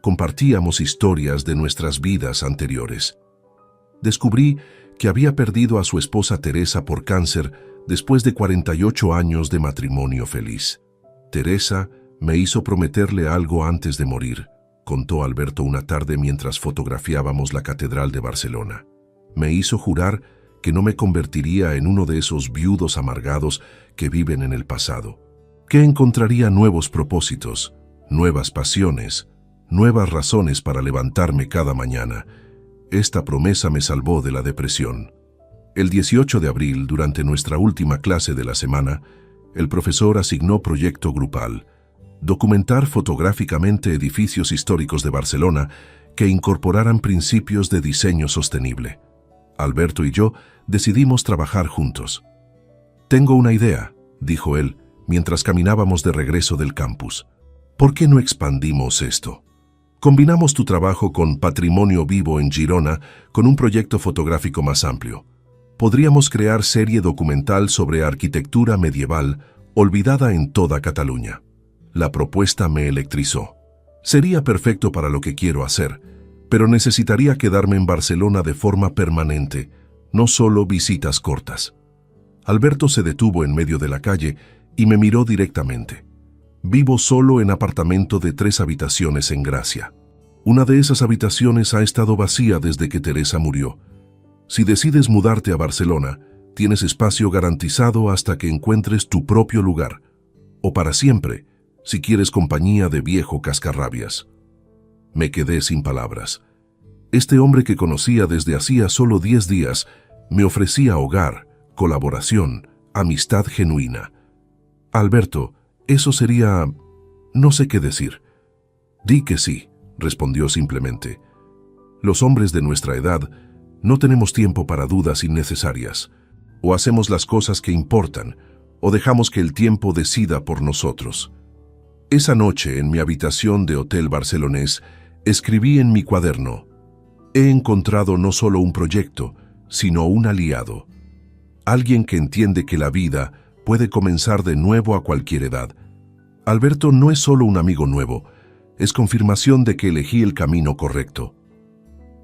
compartíamos historias de nuestras vidas anteriores. Descubrí que había perdido a su esposa Teresa por cáncer después de 48 años de matrimonio feliz. Teresa me hizo prometerle algo antes de morir, contó Alberto una tarde mientras fotografiábamos la Catedral de Barcelona. Me hizo jurar que no me convertiría en uno de esos viudos amargados que viven en el pasado, que encontraría nuevos propósitos, nuevas pasiones, nuevas razones para levantarme cada mañana. Esta promesa me salvó de la depresión. El 18 de abril, durante nuestra última clase de la semana, el profesor asignó proyecto grupal. documentar fotográficamente edificios históricos de Barcelona que incorporaran principios de diseño sostenible. Alberto y yo decidimos trabajar juntos. «Tengo una idea», dijo él, mientras caminábamos de regreso del campus. «¿Por qué no expandimos esto? Combinamos tu trabajo con Patrimonio Vivo en Girona con un proyecto fotográfico más amplio. Podríamos crear serie documental sobre arquitectura medieval olvidada en toda Cataluña». La propuesta me electrizó. Sería perfecto para lo que quiero hacer, pero necesitaría quedarme en Barcelona de forma permanente, no solo visitas cortas. Alberto se detuvo en medio de la calle y me miró directamente. «Vivo solo en apartamento de 3 habitaciones en Gracia. Una de esas habitaciones ha estado vacía desde que Teresa murió. Si decides mudarte a Barcelona, tienes espacio garantizado hasta que encuentres tu propio lugar, o para siempre, si quieres compañía de viejo cascarrabias». Me quedé sin palabras. Este hombre que conocía desde hacía solo 10 días me ofrecía hogar, colaboración, amistad genuina. «Alberto, eso sería... no sé qué decir». «Di que sí», respondió simplemente. «Los hombres de nuestra edad no tenemos tiempo para dudas innecesarias. O hacemos las cosas que importan, o dejamos que el tiempo decida por nosotros». Esa noche, en mi habitación de hotel barcelonés, escribí en mi cuaderno: «He encontrado no solo un proyecto, sino un aliado. Alguien que entiende que la vida puede comenzar de nuevo a cualquier edad. Alberto no es solo un amigo nuevo, es confirmación de que elegí el camino correcto».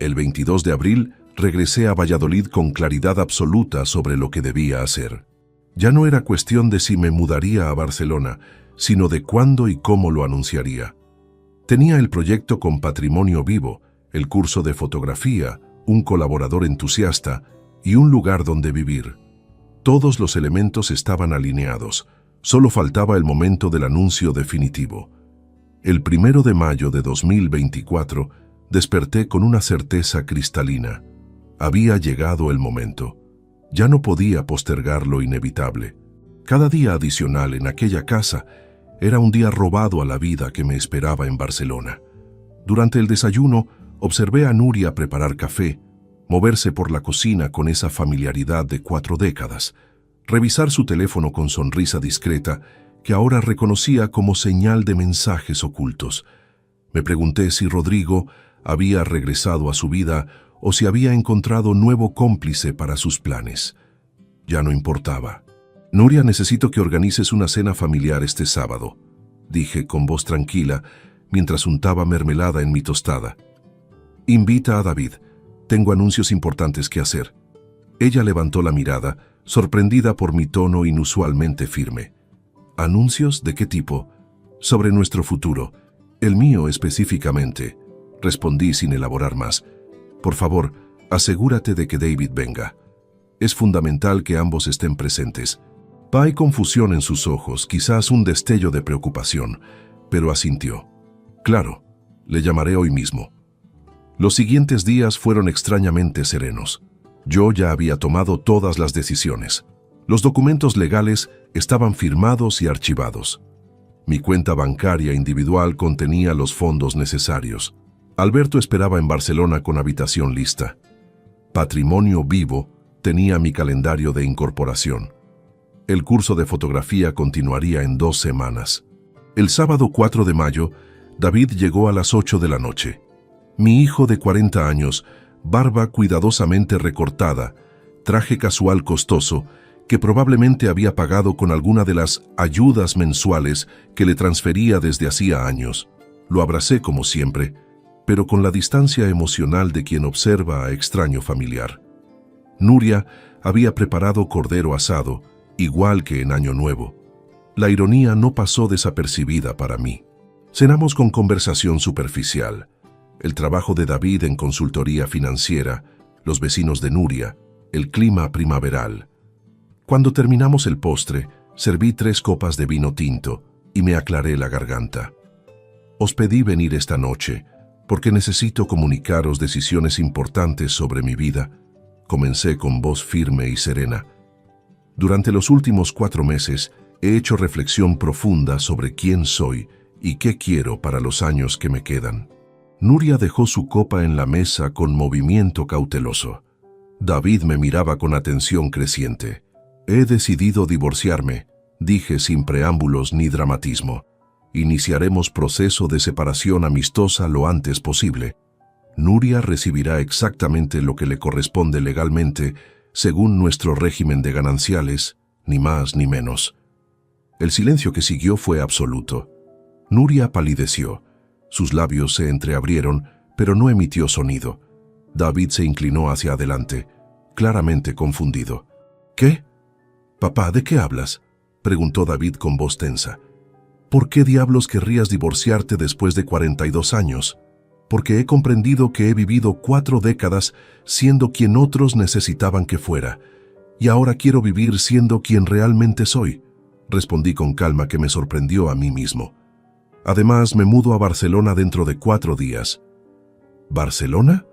El 22 de abril regresé a Valladolid con claridad absoluta sobre lo que debía hacer. Ya no era cuestión de si me mudaría a Barcelona, sino de cuándo y cómo lo anunciaría. Tenía el proyecto con Patrimonio Vivo, el curso de fotografía, un colaborador entusiasta y un lugar donde vivir. Todos los elementos estaban alineados, solo faltaba el momento del anuncio definitivo. El 1 de mayo de 2024 desperté con una certeza cristalina. Había llegado el momento. Ya no podía postergar lo inevitable. Cada día adicional en aquella casa era un día robado a la vida que me esperaba en Barcelona. Durante el desayuno, observé a Nuria preparar café, moverse por la cocina con esa familiaridad de 4 décadas, revisar su teléfono con sonrisa discreta que ahora reconocía como señal de mensajes ocultos. Me pregunté si Rodrigo había regresado a su vida o si había encontrado nuevo cómplice para sus planes. Ya no importaba. «Nuria, necesito que organices una cena familiar este sábado», dije con voz tranquila mientras untaba mermelada en mi tostada. «Invita a David. Tengo anuncios importantes que hacer». Ella levantó la mirada, sorprendida por mi tono inusualmente firme. «¿Anuncios de qué tipo?» «Sobre nuestro futuro. El mío específicamente», respondí sin elaborar más. «Por favor, asegúrate de que David venga. Es fundamental que ambos estén presentes». Hay confusión en sus ojos, quizás un destello de preocupación, pero asintió. «Claro, le llamaré hoy mismo». Los siguientes días fueron extrañamente serenos. Yo ya había tomado todas las decisiones. Los documentos legales estaban firmados y archivados. Mi cuenta bancaria individual contenía los fondos necesarios. Alberto esperaba en Barcelona con habitación lista. Patrimonio Vivo tenía mi calendario de incorporación. El curso de fotografía continuaría en 2 semanas. El sábado 4 de mayo, David llegó a las 8 de la noche. Mi hijo de 40 años, barba cuidadosamente recortada, traje casual costoso, que probablemente había pagado con alguna de las ayudas mensuales que le transfería desde hacía años. Lo abracé como siempre, pero con la distancia emocional de quien observa a extraño familiar. Nuria había preparado cordero asado, igual que en Año Nuevo. La ironía no pasó desapercibida para mí. Cenamos con conversación superficial. El trabajo de David en consultoría financiera, los vecinos de Nuria, el clima primaveral. Cuando terminamos el postre, serví 3 copas de vino tinto y me aclaré la garganta. «Os pedí venir esta noche porque necesito comunicaros decisiones importantes sobre mi vida», comencé con voz firme y serena. «Durante los últimos 4 meses he hecho reflexión profunda sobre quién soy ¿Y qué quiero para los años que me quedan? Nuria dejó su copa en la mesa con movimiento cauteloso. David me miraba con atención creciente. He decidido divorciarme, dije sin preámbulos ni dramatismo. Iniciaremos proceso de separación amistosa lo antes posible. Nuria recibirá exactamente lo que le corresponde legalmente, según nuestro régimen de gananciales, ni más ni menos. El silencio que siguió fue absoluto. Nuria palideció. Sus labios se entreabrieron, pero no emitió sonido. David se inclinó hacia adelante, claramente confundido. ¿Qué? Papá, ¿de qué hablas?, preguntó David con voz tensa. ¿Por qué diablos querrías divorciarte después de 42 años? Porque he comprendido que he vivido 4 décadas siendo quien otros necesitaban que fuera, y ahora quiero vivir siendo quien realmente soy, respondí con calma que me sorprendió a mí mismo. Además, me mudo a Barcelona dentro de 4 días. ¿Barcelona?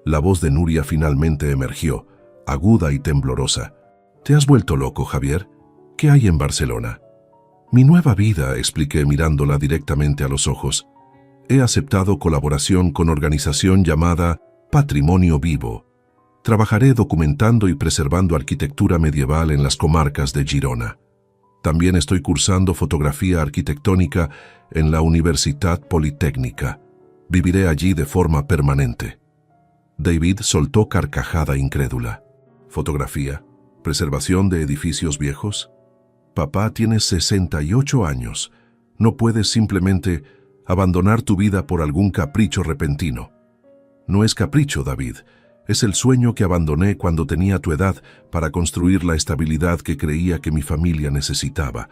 La voz de Nuria finalmente emergió, aguda y temblorosa. ¿Te has vuelto loco, Javier? ¿Qué hay en Barcelona? Mi nueva vida, expliqué mirándola directamente a los ojos. He aceptado colaboración con organización llamada Patrimonio Vivo. Trabajaré documentando y preservando arquitectura medieval en las comarcas de Girona. También estoy cursando fotografía arquitectónica en la Universitat Politécnica. Viviré allí de forma permanente. David soltó carcajada incrédula. ¿Fotografía? ¿Preservación de edificios viejos? Papá, tienes 68 años. No puedes simplemente abandonar tu vida por algún capricho repentino. No es capricho, David. Es el sueño que abandoné cuando tenía tu edad para construir la estabilidad que creía que mi familia necesitaba.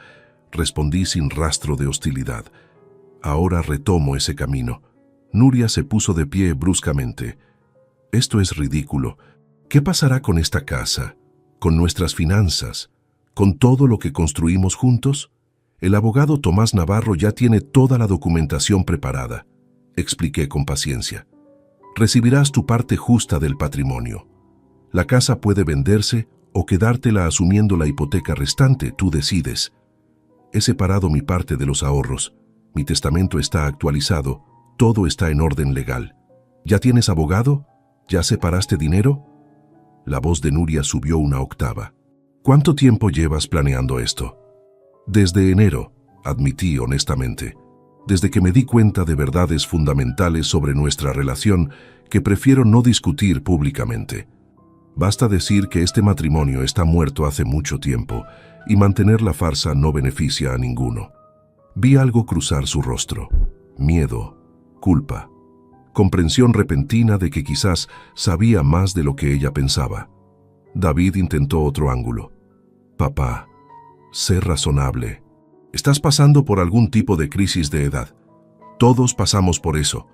Respondí sin rastro de hostilidad. Ahora retomo ese camino. Nuria se puso de pie bruscamente. Esto es ridículo. ¿Qué pasará con esta casa? ¿Con nuestras finanzas? ¿Con todo lo que construimos juntos? El abogado Tomás Navarro ya tiene toda la documentación preparada, expliqué con paciencia. Recibirás tu parte justa del patrimonio. La casa puede venderse o quedártela asumiendo la hipoteca restante, tú decides. He separado mi parte de los ahorros. Mi testamento está actualizado. Todo está en orden legal. ¿Ya tienes abogado? ¿Ya separaste dinero? La voz de Nuria subió una octava. ¿Cuánto tiempo llevas planeando esto? Desde enero, admití honestamente. Desde que me di cuenta de verdades fundamentales sobre nuestra relación que prefiero no discutir públicamente. Basta decir que este matrimonio está muerto hace mucho tiempo y mantener la farsa no beneficia a ninguno. Vi algo cruzar su rostro. Miedo, culpa, comprensión repentina de que quizás sabía más de lo que ella pensaba. David intentó otro ángulo. Papá, sé razonable. Estás pasando por algún tipo de crisis de edad. Todos pasamos por eso.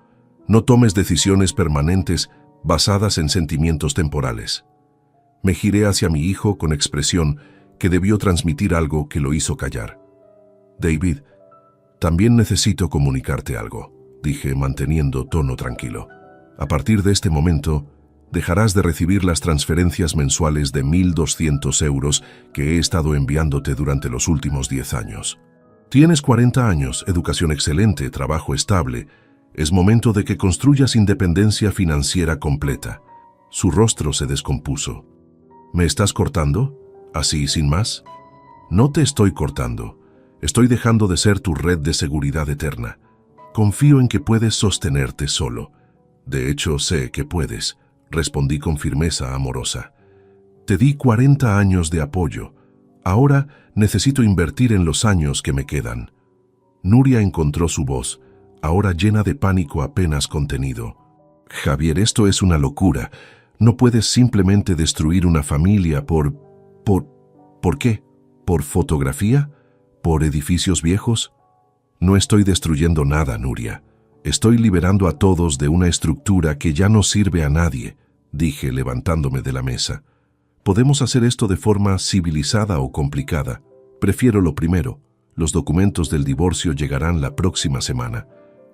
No tomes decisiones permanentes basadas en sentimientos temporales. Me giré hacia mi hijo con expresión que debió transmitir algo que lo hizo callar. David, también necesito comunicarte algo, dije manteniendo tono tranquilo. A partir de este momento, dejarás de recibir las transferencias mensuales de 1.200 euros que he estado enviándote durante los últimos 10 años. Tienes 40 años, educación excelente, trabajo estable. Es momento de que construyas independencia financiera completa. Su rostro se descompuso. ¿Me estás cortando? ¿Así, sin más? No te estoy cortando. Estoy dejando de ser tu red de seguridad eterna. Confío en que puedes sostenerte solo. De hecho, sé que puedes. Respondí con firmeza amorosa. Te di 40 años de apoyo. Ahora necesito invertir en los años que me quedan. Nuria encontró su voz, ahora llena de pánico apenas contenido. Javier, esto es una locura. No puedes simplemente destruir una familia ¿por qué? ¿Por fotografía? ¿Por edificios viejos? No estoy destruyendo nada, Nuria. Estoy liberando a todos de una estructura que ya no sirve a nadie, dije levantándome de la mesa. Podemos hacer esto de forma civilizada o complicada. Prefiero lo primero. Los documentos del divorcio llegarán la próxima semana.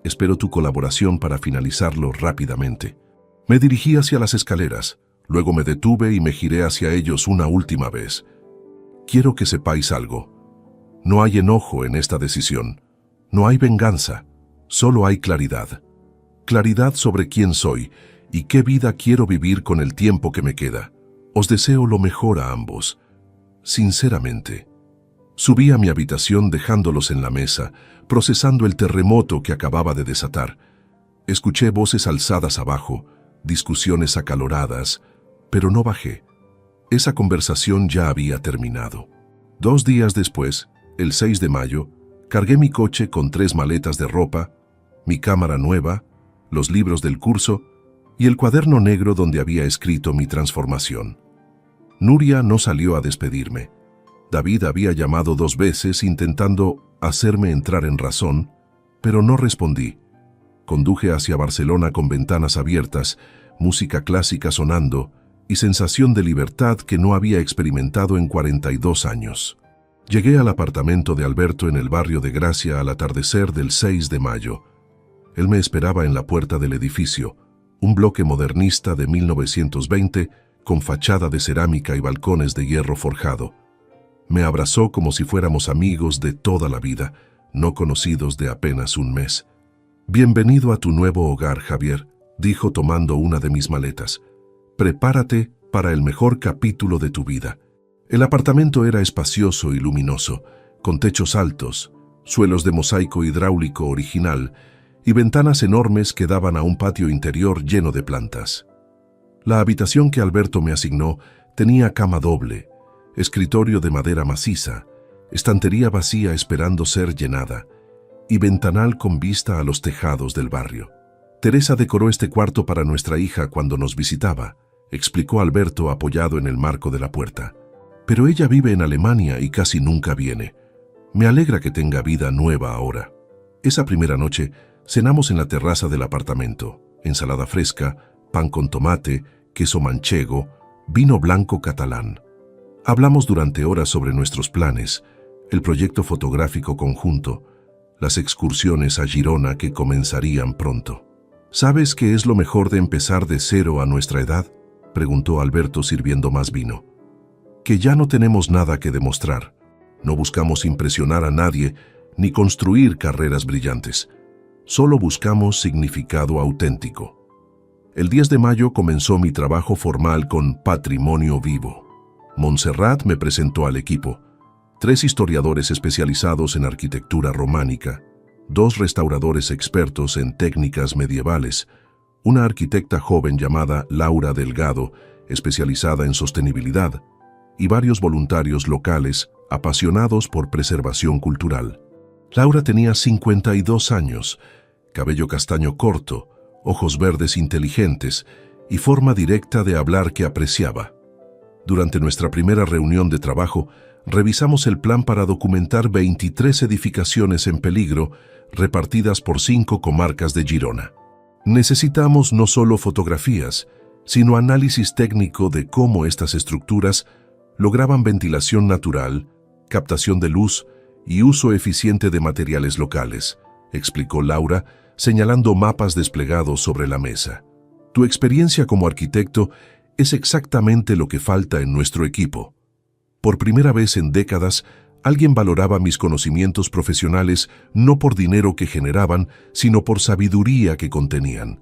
Espero tu colaboración para finalizarlo rápidamente. Me dirigí hacia las escaleras. Luego me detuve y me giré hacia ellos una última vez. Quiero que sepáis algo. No hay enojo en esta decisión. No hay venganza, solo hay claridad. Claridad sobre quién soy y qué vida quiero vivir con el tiempo que me queda. Os deseo lo mejor a ambos. Sinceramente. Subí a mi habitación dejándolos en la mesa, procesando el terremoto que acababa de desatar. Escuché voces alzadas abajo, discusiones acaloradas, pero no bajé. Esa conversación ya había terminado. 2 días después, el 6 de mayo, cargué mi coche con 3 maletas de ropa, mi cámara nueva, los libros del curso y el cuaderno negro donde había escrito mi transformación. Nuria no salió a despedirme. David había llamado 2 veces intentando hacerme entrar en razón, pero no respondí. Conduje hacia Barcelona con ventanas abiertas, música clásica sonando y sensación de libertad que no había experimentado en 42 años. Llegué al apartamento de Alberto en el barrio de Gracia al atardecer del 6 de mayo. Él me esperaba en la puerta del edificio, un bloque modernista de 1920 con fachada de cerámica y balcones de hierro forjado. Me abrazó como si fuéramos amigos de toda la vida, no conocidos de apenas un mes. «Bienvenido a tu nuevo hogar, Javier», dijo tomando una de mis maletas. «Prepárate para el mejor capítulo de tu vida». El apartamento era espacioso y luminoso, con techos altos, suelos de mosaico hidráulico original y ventanas enormes que daban a un patio interior lleno de plantas. La habitación que Alberto me asignó tenía cama doble, escritorio de madera maciza, estantería vacía esperando ser llenada y ventanal con vista a los tejados del barrio. «Teresa decoró este cuarto para nuestra hija cuando nos visitaba», explicó Alberto apoyado en el marco de la puerta. «Pero ella vive en Alemania y casi nunca viene. Me alegra que tenga vida nueva ahora». Esa primera noche cenamos en la terraza del apartamento, ensalada fresca, pan con tomate, queso manchego, vino blanco catalán. Hablamos durante horas sobre nuestros planes, el proyecto fotográfico conjunto, las excursiones a Girona que comenzarían pronto. «¿Sabes qué es lo mejor de empezar de cero a nuestra edad?», preguntó Alberto sirviendo más vino. «Que ya no tenemos nada que demostrar. No buscamos impresionar a nadie ni construir carreras brillantes. Solo buscamos significado auténtico». El 10 de mayo comenzó mi trabajo formal con Patrimonio Vivo. Montserrat me presentó al equipo. 3 historiadores especializados en arquitectura románica, 2 restauradores expertos en técnicas medievales, una arquitecta joven llamada Laura Delgado, especializada en sostenibilidad, y varios voluntarios locales apasionados por preservación cultural. Laura tenía 52 años, cabello castaño corto, ojos verdes inteligentes y forma directa de hablar que apreciaba. Durante nuestra primera reunión de trabajo, revisamos el plan para documentar 23 edificaciones en peligro repartidas por 5 comarcas de Girona. Necesitamos no solo fotografías, sino análisis técnico de cómo estas estructuras lograban ventilación natural, captación de luz y uso eficiente de materiales locales, explicó Laura, señalando mapas desplegados sobre la mesa. «Tu experiencia como arquitecto es exactamente lo que falta en nuestro equipo». Por primera vez en décadas, alguien valoraba mis conocimientos profesionales no por dinero que generaban, sino por sabiduría que contenían.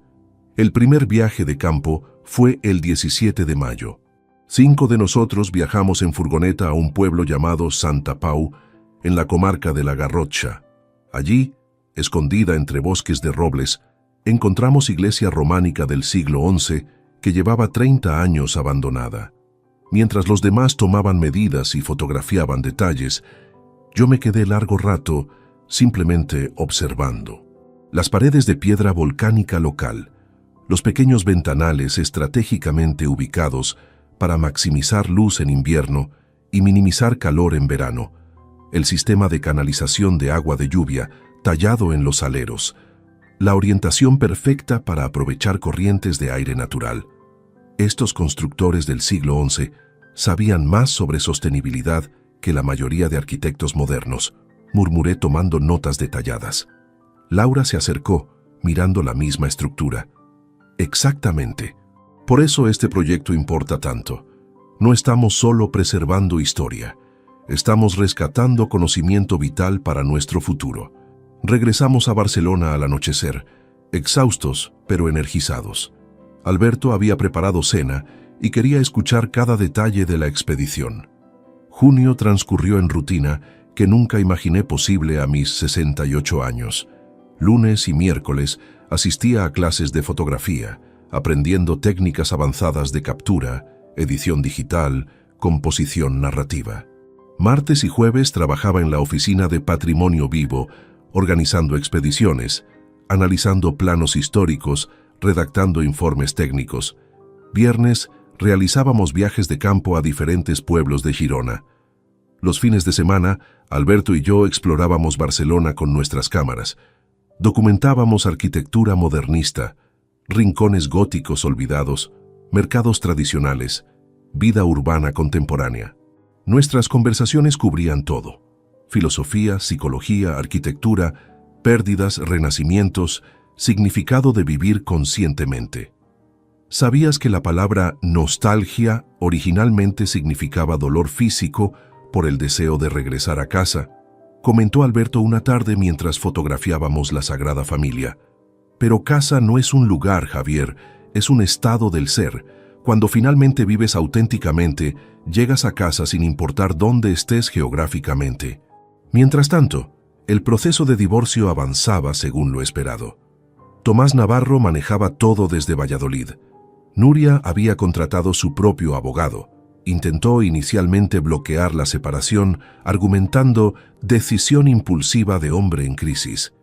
El primer viaje de campo fue el 17 de mayo. 5 de nosotros viajamos en furgoneta a un pueblo llamado Santa Pau, en la comarca de la Garrotxa. Allí, escondida entre bosques de robles, encontramos iglesia románica del siglo XI que llevaba 30 años abandonada. Mientras los demás tomaban medidas y fotografiaban detalles, yo me quedé largo rato simplemente observando. Las paredes de piedra volcánica local, los pequeños ventanales estratégicamente ubicados para maximizar luz en invierno y minimizar calor en verano, el sistema de canalización de agua de lluvia tallado en los aleros, la orientación perfecta para aprovechar corrientes de aire natural. Estos constructores del siglo XI sabían más sobre sostenibilidad que la mayoría de arquitectos modernos, murmuré tomando notas detalladas. Laura se acercó, mirando la misma estructura. Exactamente. Por eso este proyecto importa tanto. No estamos solo preservando historia, estamos rescatando conocimiento vital para nuestro futuro. Regresamos a Barcelona al anochecer, exhaustos pero energizados. Alberto había preparado cena y quería escuchar cada detalle de la expedición. Junio transcurrió en rutina que nunca imaginé posible a mis 68 años. Lunes y miércoles asistía a clases de fotografía, aprendiendo técnicas avanzadas de captura, edición digital, composición narrativa. Martes y jueves trabajaba en la oficina de Patrimonio Vivo, organizando expediciones, analizando planos históricos, redactando informes técnicos. Viernes realizábamos viajes de campo a diferentes pueblos de Girona. Los fines de semana, Alberto y yo explorábamos Barcelona con nuestras cámaras. Documentábamos arquitectura modernista, rincones góticos olvidados, mercados tradicionales, vida urbana contemporánea. Nuestras conversaciones cubrían todo: filosofía, psicología, arquitectura, pérdidas, renacimientos, significado de vivir conscientemente. ¿Sabías que la palabra nostalgia originalmente significaba dolor físico por el deseo de regresar a casa? Comentó Alberto una tarde mientras fotografiábamos la Sagrada Familia. Pero casa no es un lugar, Javier, es un estado del ser. Cuando finalmente vives auténticamente, llegas a casa sin importar dónde estés geográficamente. Mientras tanto, el proceso de divorcio avanzaba según lo esperado. Tomás Navarro manejaba todo desde Valladolid. Nuria había contratado su propio abogado. Intentó inicialmente bloquear la separación, argumentando decisión impulsiva de hombre en crisis.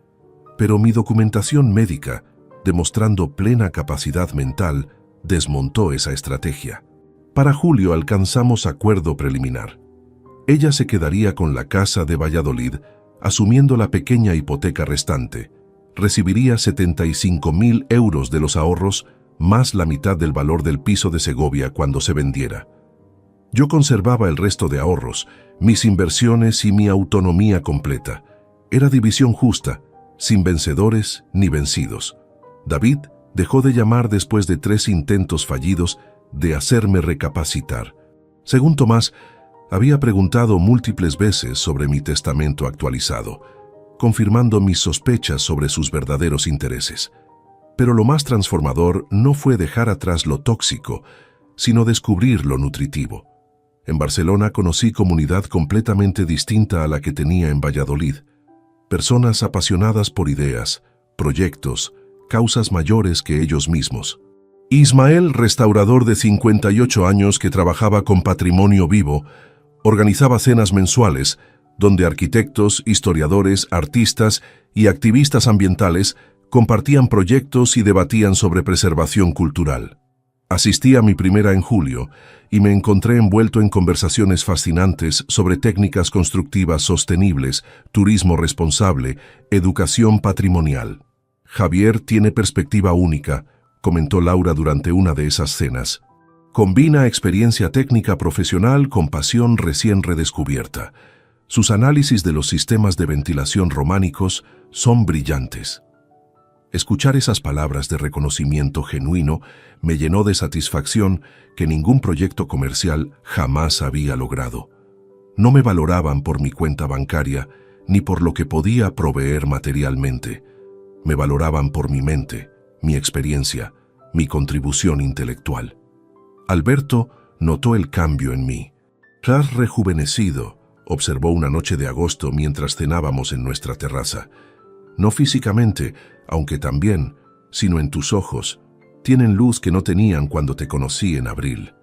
Pero mi documentación médica, demostrando plena capacidad mental, desmontó esa estrategia. Para julio alcanzamos acuerdo preliminar. Ella se quedaría con la casa de Valladolid, asumiendo la pequeña hipoteca restante. Recibiría 75.000 euros de los ahorros, más la mitad del valor del piso de Segovia cuando se vendiera. Yo conservaba el resto de ahorros, mis inversiones y mi autonomía completa. Era división justa, sin vencedores ni vencidos. David dejó de llamar después de 3 intentos fallidos de hacerme recapacitar. Según Tomás, había preguntado múltiples veces sobre mi testamento actualizado, confirmando mis sospechas sobre sus verdaderos intereses. Pero lo más transformador no fue dejar atrás lo tóxico, sino descubrir lo nutritivo. En Barcelona conocí comunidad completamente distinta a la que tenía en Valladolid. Personas apasionadas por ideas, proyectos, causas mayores que ellos mismos. Ismael, restaurador de 58 años que trabajaba con Patrimonio Vivo, organizaba cenas mensuales, donde arquitectos, historiadores, artistas y activistas ambientales compartían proyectos y debatían sobre preservación cultural. Asistí a mi primera en julio y me encontré envuelto en conversaciones fascinantes sobre técnicas constructivas sostenibles, turismo responsable, educación patrimonial. Javier tiene perspectiva única, comentó Laura durante una de esas cenas. Combina experiencia técnica profesional con pasión recién redescubierta. Sus análisis de los sistemas de ventilación románicos son brillantes. Escuchar esas palabras de reconocimiento genuino me llenó de satisfacción que ningún proyecto comercial jamás había logrado. No me valoraban por mi cuenta bancaria ni por lo que podía proveer materialmente. Me valoraban por mi mente, mi experiencia, mi contribución intelectual. Alberto notó el cambio en mí. «Has rejuvenecido», observó una noche de agosto mientras cenábamos en nuestra terraza. «No físicamente, aunque también, sino en tus ojos. Tienen luz que no tenían cuando te conocí en abril».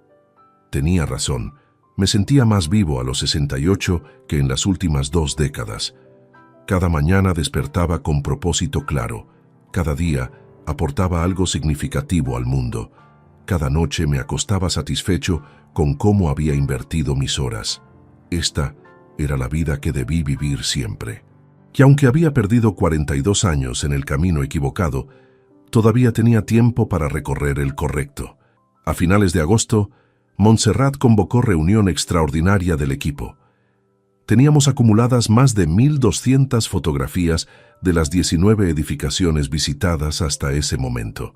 Tenía razón. Me sentía más vivo a los 68 que en las últimas 2 décadas. Cada mañana despertaba con propósito claro. Cada día aportaba algo significativo al mundo. Cada noche me acostaba satisfecho con cómo había invertido mis horas. Esta era la vida que debí vivir siempre. Y aunque había perdido 42 años en el camino equivocado, todavía tenía tiempo para recorrer el correcto. A finales de agosto, Montserrat convocó reunión extraordinaria del equipo. Teníamos acumuladas más de 1.200 fotografías de las 19 edificaciones visitadas hasta ese momento.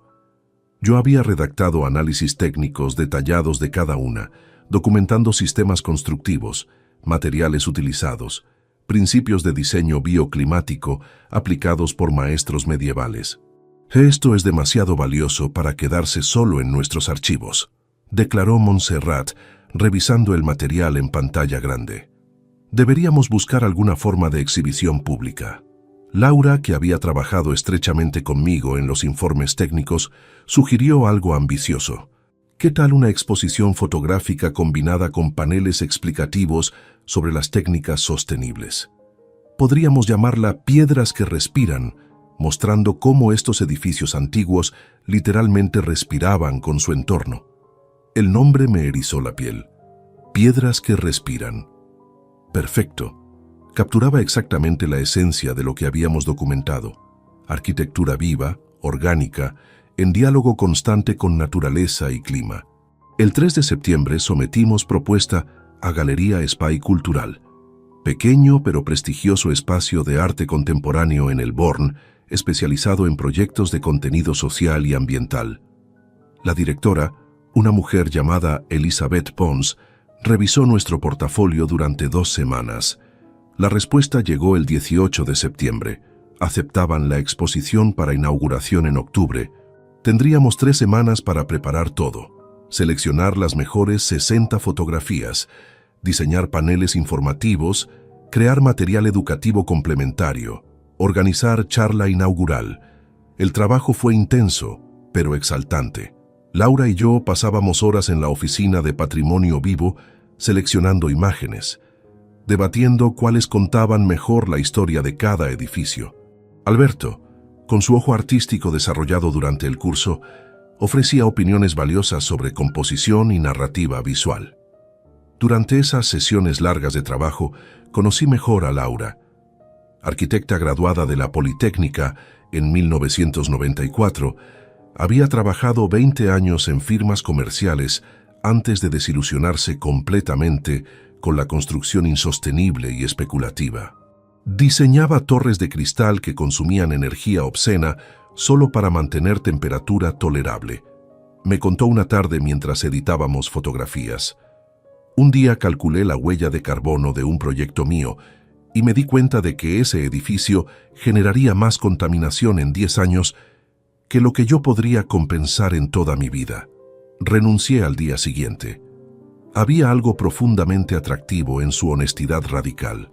Yo había redactado análisis técnicos detallados de cada una, documentando sistemas constructivos, materiales utilizados, principios de diseño bioclimático aplicados por maestros medievales. Esto es demasiado valioso para quedarse solo en nuestros archivos, declaró Montserrat, revisando el material en pantalla grande. Deberíamos buscar alguna forma de exhibición pública. Laura, que había trabajado estrechamente conmigo en los informes técnicos, sugirió algo ambicioso. ¿Qué tal una exposición fotográfica combinada con paneles explicativos sobre las técnicas sostenibles? Podríamos llamarla Piedras que Respiran, mostrando cómo estos edificios antiguos literalmente respiraban con su entorno. El nombre me erizó la piel. Piedras que Respiran. Perfecto. Capturaba exactamente la esencia de lo que habíamos documentado. Arquitectura viva, orgánica, en diálogo constante con naturaleza y clima. El 3 de septiembre sometimos propuesta a Galería Espai Cultural, pequeño pero prestigioso espacio de arte contemporáneo en el Born, especializado en proyectos de contenido social y ambiental. La directora, una mujer llamada Elizabeth Pons, revisó nuestro portafolio durante 2 semanas. La respuesta llegó el 18 de septiembre. Aceptaban la exposición para inauguración en octubre. Tendríamos 3 semanas para preparar todo, seleccionar las mejores 60 fotografías, diseñar paneles informativos, crear material educativo complementario, organizar charla inaugural. El trabajo fue intenso, pero exaltante. Laura y yo pasábamos horas en la oficina de Patrimonio Vivo seleccionando imágenes, debatiendo cuáles contaban mejor la historia de cada edificio. Alberto, con su ojo artístico desarrollado durante el curso, ofrecía opiniones valiosas sobre composición y narrativa visual. Durante esas sesiones largas de trabajo, conocí mejor a Laura. Arquitecta graduada de la Politécnica en 1994, había trabajado 20 años en firmas comerciales antes de desilusionarse completamente con la construcción insostenible y especulativa. Diseñaba torres de cristal que consumían energía obscena solo para mantener temperatura tolerable. Me contó una tarde mientras editábamos fotografías. Un día calculé la huella de carbono de un proyecto mío y me di cuenta de que ese edificio generaría más contaminación en 10 años que lo que yo podría compensar en toda mi vida. Renuncié al día siguiente. Había algo profundamente atractivo en su honestidad radical,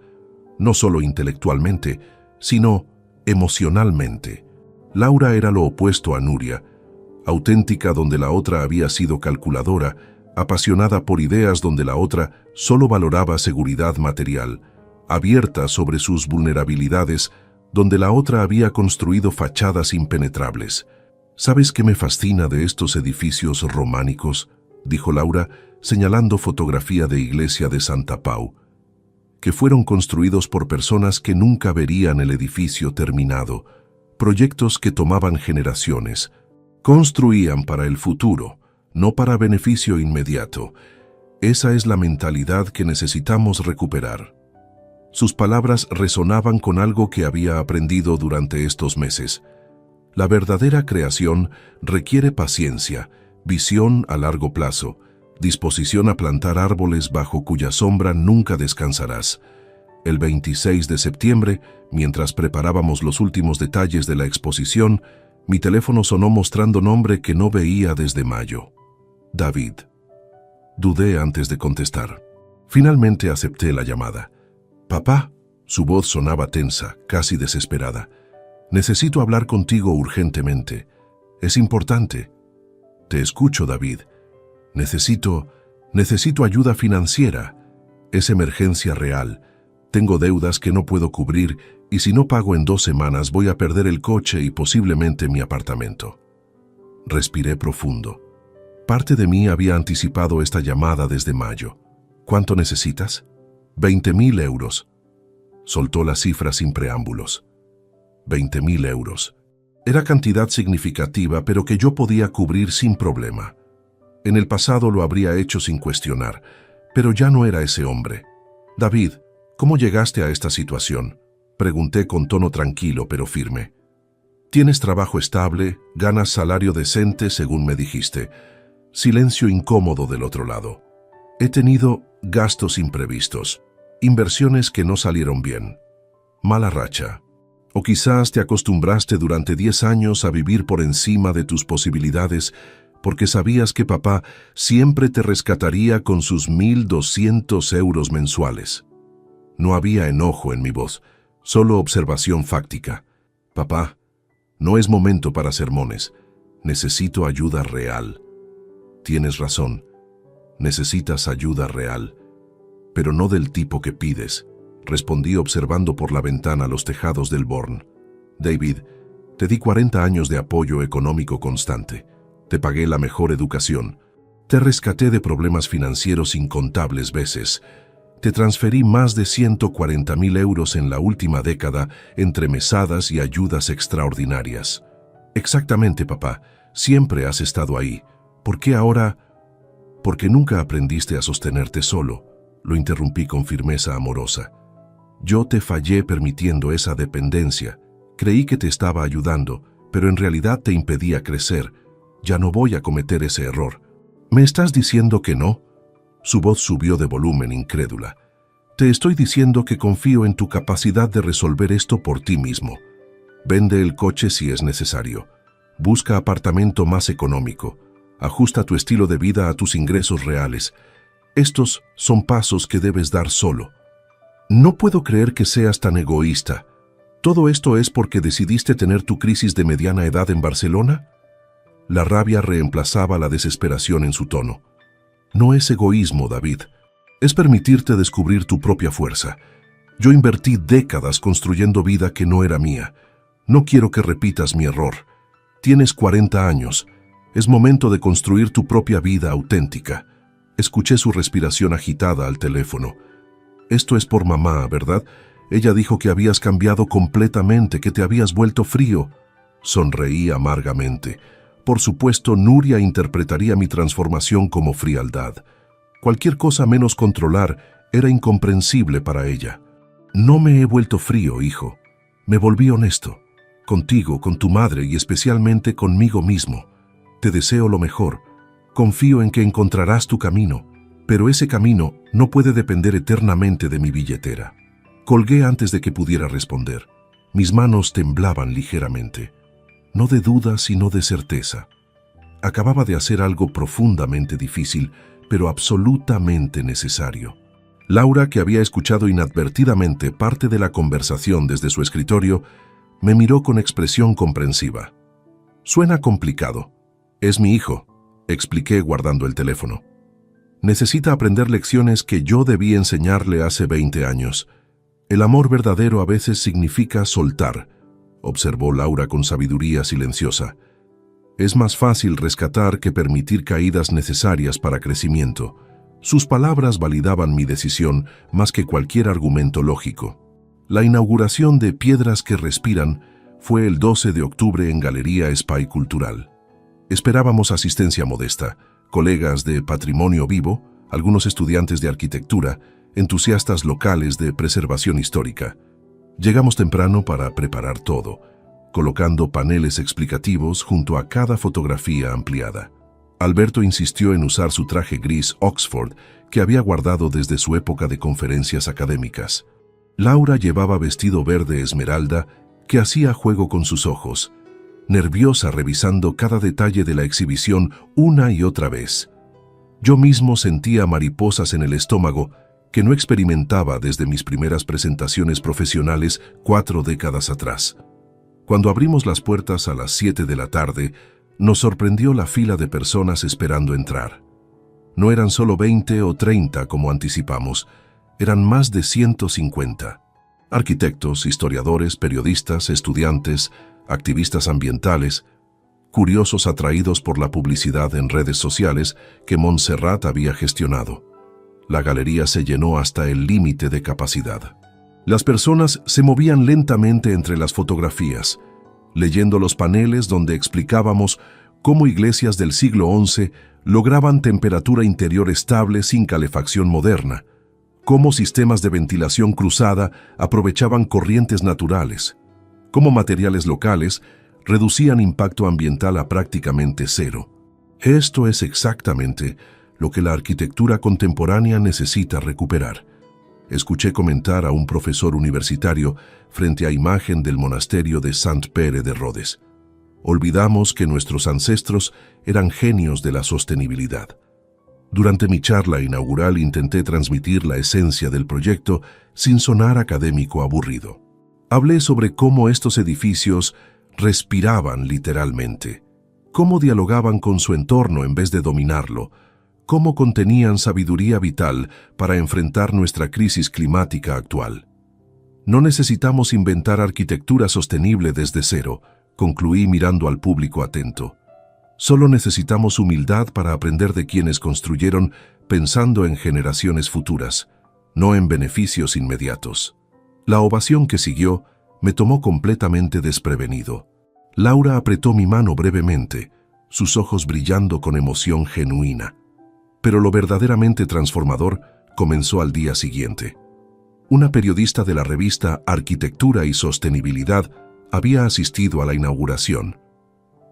no solo intelectualmente, sino emocionalmente. Laura era lo opuesto a Nuria, auténtica donde la otra había sido calculadora, apasionada por ideas donde la otra solo valoraba seguridad material, abierta sobre sus vulnerabilidades donde la otra había construido fachadas impenetrables. ¿Sabes qué me fascina de estos edificios románicos?, dijo Laura, señalando fotografía de iglesia de Santa Pau, que fueron construidos por personas que nunca verían el edificio terminado, proyectos que tomaban generaciones. Construían para el futuro, no para beneficio inmediato. Esa es la mentalidad que necesitamos recuperar. Sus palabras resonaban con algo que había aprendido durante estos meses. La verdadera creación requiere paciencia, visión a largo plazo, disposición a plantar árboles bajo cuya sombra nunca descansarás. El 26 de septiembre, mientras preparábamos los últimos detalles de la exposición, mi teléfono sonó mostrando nombre que no veía desde mayo. David. Dudé antes de contestar. Finalmente acepté la llamada. «Papá», su voz sonaba tensa, casi desesperada. «Necesito hablar contigo urgentemente. Es importante». «Te escucho, David. Necesito ayuda financiera. Es emergencia real. Tengo deudas que no puedo cubrir y si no pago en 2 semanas voy a perder el coche y posiblemente mi apartamento». Respiré profundo. Parte de mí había anticipado esta llamada desde mayo. «¿Cuánto necesitas?» 20.000 euros. Soltó la cifra sin preámbulos. 20.000 euros. Era cantidad significativa, pero que yo podía cubrir sin problema. En el pasado lo habría hecho sin cuestionar, pero ya no era ese hombre. «David, ¿cómo llegaste a esta situación?», pregunté con tono tranquilo pero firme. «Tienes trabajo estable, ganas salario decente, según me dijiste». Silencio incómodo del otro lado. «He tenido gastos imprevistos». Inversiones que no salieron bien. Mala racha. O quizás te acostumbraste durante 10 años a vivir por encima de tus posibilidades porque sabías que papá siempre te rescataría con sus 1.200 euros mensuales. No había enojo en mi voz, solo observación fáctica. Papá, no es momento para sermones. Necesito ayuda real. Tienes razón. Necesitas ayuda real. Pero no del tipo que pides, respondí observando por la ventana los tejados del Born. David, te di 40 años de apoyo económico constante. Te pagué la mejor educación. Te rescaté de problemas financieros incontables veces. Te transferí más de 140.000 euros en la última década entre mesadas y ayudas extraordinarias. Exactamente, papá. Siempre has estado ahí. ¿Por qué ahora? Porque nunca aprendiste a sostenerte solo. Lo interrumpí con firmeza amorosa. Yo te fallé permitiendo esa dependencia. Creí que te estaba ayudando, pero en realidad te impedía crecer. Ya no voy a cometer ese error. ¿Me estás diciendo que no? Su voz subió de volumen incrédula. Te estoy diciendo que confío en tu capacidad de resolver esto por ti mismo. Vende el coche si es necesario. Busca apartamento más económico. Ajusta tu estilo de vida a tus ingresos reales. Estos son pasos que debes dar solo. No puedo creer que seas tan egoísta. ¿Todo esto es porque decidiste tener tu crisis de mediana edad en Barcelona? La rabia reemplazaba la desesperación en su tono. No es egoísmo, David. Es permitirte descubrir tu propia fuerza. Yo invertí décadas construyendo vida que no era mía. No quiero que repitas mi error. Tienes 40 años. Es momento de construir tu propia vida auténtica. Escuché su respiración agitada al teléfono. Esto es por mamá, ¿verdad? Ella dijo que habías cambiado completamente, que te habías vuelto frío. Sonreí amargamente. Por supuesto, Nuria interpretaría mi transformación como frialdad. Cualquier cosa menos controlar era incomprensible para ella. No me he vuelto frío, hijo. Me volví honesto. Contigo, con tu madre y especialmente conmigo mismo. Te deseo lo mejor. Confío en que encontrarás tu camino, pero ese camino no puede depender eternamente de mi billetera. Colgué antes de que pudiera responder. Mis manos temblaban ligeramente. No de duda, sino de certeza. Acababa de hacer algo profundamente difícil, pero absolutamente necesario. Laura, que había escuchado inadvertidamente parte de la conversación desde su escritorio, me miró con expresión comprensiva. Suena complicado. Es mi hijo, expliqué guardando el teléfono. Necesita aprender lecciones que yo debí enseñarle hace 20 años. El amor verdadero a veces significa soltar, observó Laura con sabiduría silenciosa. Es más fácil rescatar que permitir caídas necesarias para crecimiento. Sus palabras validaban mi decisión más que cualquier argumento lógico. La inauguración de Piedras que Respiran fue el 12 de octubre en Galería Espai Cultural. Esperábamos asistencia modesta, colegas de Patrimonio Vivo, algunos estudiantes de arquitectura, entusiastas locales de preservación histórica. Llegamos temprano para preparar todo, colocando paneles explicativos junto a cada fotografía ampliada. Alberto insistió en usar su traje gris Oxford que había guardado desde su época de conferencias académicas. Laura llevaba vestido verde esmeralda que hacía juego con sus ojos, nerviosa revisando cada detalle de la exhibición una y otra vez. Yo mismo sentía mariposas en el estómago que no experimentaba desde mis primeras presentaciones profesionales 4 décadas atrás. Cuando abrimos las puertas a las 7 de la tarde, nos sorprendió la fila de personas esperando entrar. No eran solo 20 o 30 como anticipamos, eran más de 150. Arquitectos, historiadores, periodistas, estudiantes, activistas ambientales, curiosos atraídos por la publicidad en redes sociales que Montserrat había gestionado. La galería se llenó hasta el límite de capacidad. Las personas se movían lentamente entre las fotografías, leyendo los paneles donde explicábamos cómo iglesias del siglo XI lograban temperatura interior estable sin calefacción moderna, cómo sistemas de ventilación cruzada aprovechaban corrientes naturales, cómo materiales locales reducían impacto ambiental a prácticamente cero. Esto es exactamente lo que la arquitectura contemporánea necesita recuperar. escuché comentar a un profesor universitario frente a imagen del monasterio de Sant-Pere de Rodes. Olvidamos que nuestros ancestros eran genios de la sostenibilidad. Durante mi charla inaugural intenté transmitir la esencia del proyecto sin sonar académico aburrido. Hablé sobre cómo estos edificios respiraban literalmente, cómo dialogaban con su entorno en vez de dominarlo, cómo contenían sabiduría vital para enfrentar nuestra crisis climática actual. No necesitamos inventar arquitectura sostenible desde cero, concluí mirando al público atento. Solo necesitamos humildad para aprender de quienes construyeron pensando en generaciones futuras, no en beneficios inmediatos. La ovación que siguió me tomó completamente desprevenido. Laura apretó mi mano brevemente, sus ojos brillando con emoción genuina. Pero lo verdaderamente transformador comenzó al día siguiente. Una periodista de la revista Arquitectura y Sostenibilidad había asistido a la inauguración.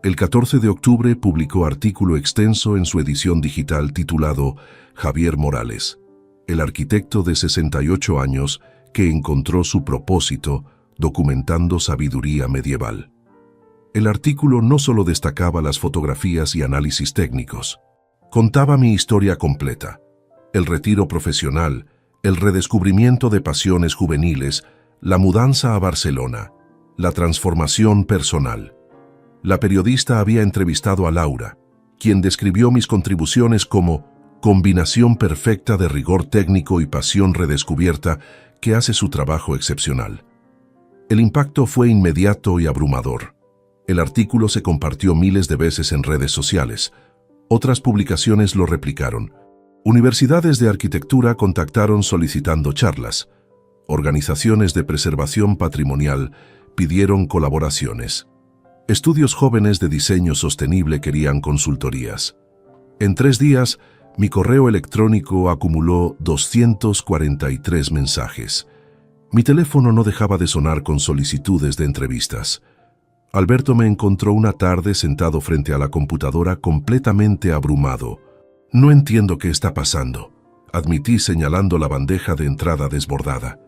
El 14 de octubre publicó artículo extenso en su edición digital titulado Javier Morales, el arquitecto de 68 años que encontró su propósito documentando sabiduría medieval. El artículo no solo destacaba las fotografías y análisis técnicos, contaba mi historia completa, el retiro profesional, el redescubrimiento de pasiones juveniles, la mudanza a Barcelona, la transformación personal. La periodista había entrevistado a Laura, quien describió mis contribuciones como combinación perfecta de rigor técnico y pasión redescubierta que hace su trabajo excepcional. El impacto fue inmediato y abrumador. El artículo se compartió miles de veces en redes sociales. Otras publicaciones lo replicaron. Universidades de arquitectura contactaron solicitando charlas. Organizaciones de preservación patrimonial pidieron colaboraciones. Estudios jóvenes de diseño sostenible querían consultorías. En 3 días, mi correo electrónico acumuló 243 mensajes. Mi teléfono no dejaba de sonar con solicitudes de entrevistas. Alberto me encontró una tarde sentado frente a la computadora completamente abrumado. No entiendo qué está pasando, admití señalando la bandeja de entrada desbordada.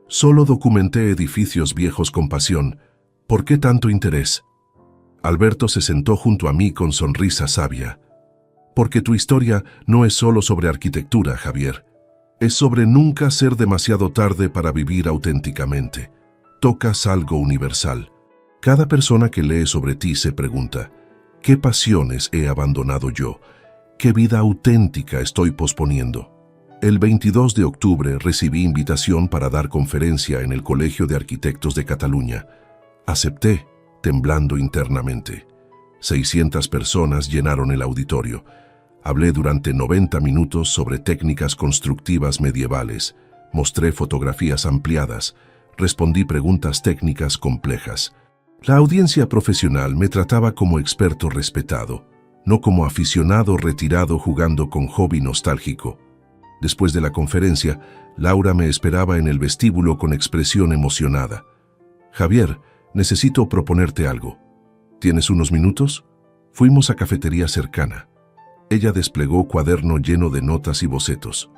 Solo documenté edificios viejos con pasión. ¿Por qué tanto interés? Alberto se sentó junto a mí con sonrisa sabia. Porque tu historia no es solo sobre arquitectura, Javier. Es sobre nunca ser demasiado tarde para vivir auténticamente. Tocas algo universal. Cada persona que lee sobre ti se pregunta, ¿qué pasiones he abandonado yo? ¿Qué vida auténtica estoy posponiendo? El 22 de octubre recibí invitación para dar conferencia en el Colegio de Arquitectos de Cataluña. Acepté, temblando internamente. 600 personas llenaron el auditorio. Hablé durante 90 minutos sobre técnicas constructivas medievales, mostré fotografías ampliadas, respondí preguntas técnicas complejas. La audiencia profesional me trataba como experto respetado, no como aficionado retirado jugando con hobby nostálgico. Después de la conferencia, Laura me esperaba en el vestíbulo con expresión emocionada. Javier, necesito proponerte algo. ¿Tienes unos minutos? Fuimos a cafetería cercana. Ella desplegó cuaderno lleno de notas y bocetos.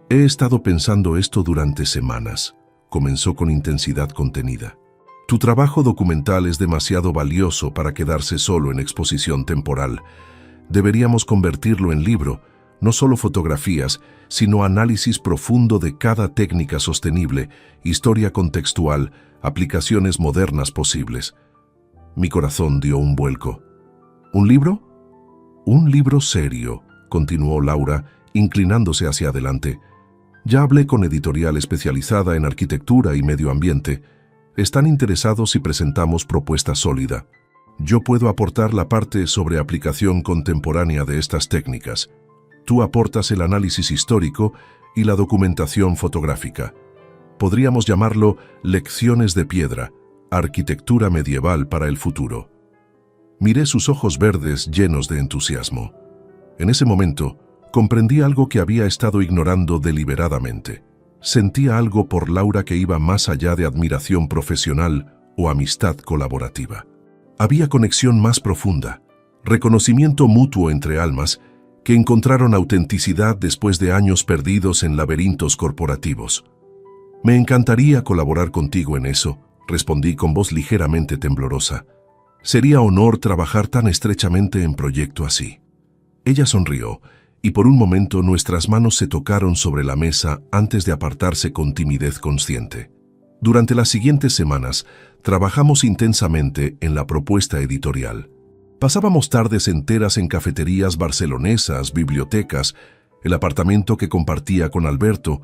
He estado pensando esto durante semanas, comenzó con intensidad contenida. Tu trabajo documental es demasiado valioso para quedarse solo en exposición temporal. Deberíamos convertirlo en libro, no solo fotografías, sino análisis profundo de cada técnica sostenible, historia contextual, aplicaciones modernas posibles. Mi corazón dio un vuelco. ¿Un libro? Un libro serio, continuó Laura, inclinándose hacia adelante. Ya hablé con editorial especializada en arquitectura y medio ambiente. Están interesados si presentamos propuesta sólida. Yo puedo aportar la parte sobre aplicación contemporánea de estas técnicas. Tú aportas el análisis histórico y la documentación fotográfica. Podríamos llamarlo Lecciones de Piedra, arquitectura medieval para el futuro. Miré sus ojos verdes llenos de entusiasmo. En ese momento, comprendí algo que había estado ignorando deliberadamente. Sentía algo por Laura que iba más allá de admiración profesional o amistad colaborativa. Había conexión más profunda, reconocimiento mutuo entre almas que encontraron autenticidad después de años perdidos en laberintos corporativos. Me encantaría colaborar contigo en eso, respondí con voz ligeramente temblorosa. Sería honor trabajar tan estrechamente en proyecto así. Ella sonrió, y por un momento nuestras manos se tocaron sobre la mesa antes de apartarse con timidez consciente. Durante las siguientes semanas, trabajamos intensamente en la propuesta editorial. Pasábamos tardes enteras en cafeterías barcelonesas, bibliotecas, el apartamento que compartía con Alberto,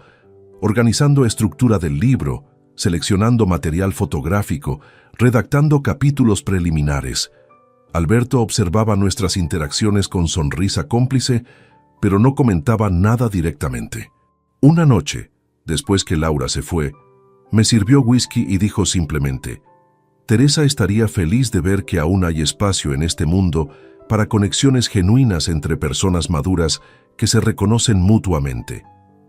organizando estructura del libro, seleccionando material fotográfico, redactando capítulos preliminares. Alberto observaba nuestras interacciones con sonrisa cómplice, pero no comentaba nada directamente. Una noche, después que Laura se fue, me sirvió whisky y dijo simplemente: Teresa estaría feliz de ver que aún hay espacio en este mundo para conexiones genuinas entre personas maduras que se reconocen mutuamente.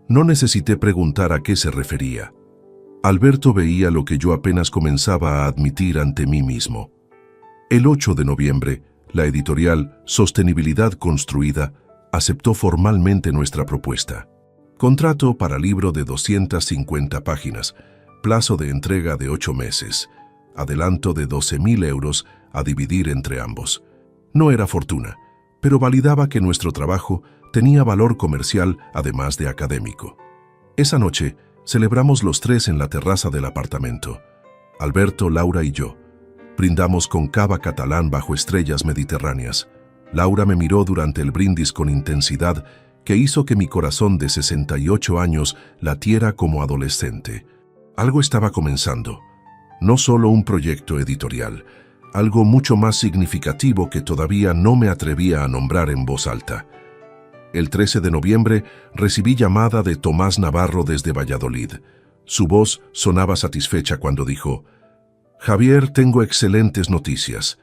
No necesité preguntar a qué se refería. Alberto veía lo que yo apenas comenzaba a admitir ante mí mismo. El 8 de noviembre, la editorial Sostenibilidad Construida aceptó formalmente nuestra propuesta. Contrato para libro de 250 páginas, plazo de entrega de 8 meses, adelanto de 12.000 euros a dividir entre ambos. No era fortuna, pero validaba que nuestro trabajo tenía valor comercial además de académico. Esa noche celebramos los tres en la terraza del apartamento. Alberto, Laura y yo. Brindamos con cava catalán bajo estrellas mediterráneas. Laura me miró durante el brindis con intensidad que hizo que mi corazón de 68 años latiera como adolescente. Algo estaba comenzando. No solo un proyecto editorial, algo mucho más significativo que todavía no me atrevía a nombrar en voz alta. El 13 de noviembre recibí llamada de Tomás Navarro desde Valladolid. Su voz sonaba satisfecha cuando dijo: «Javier, tengo excelentes noticias.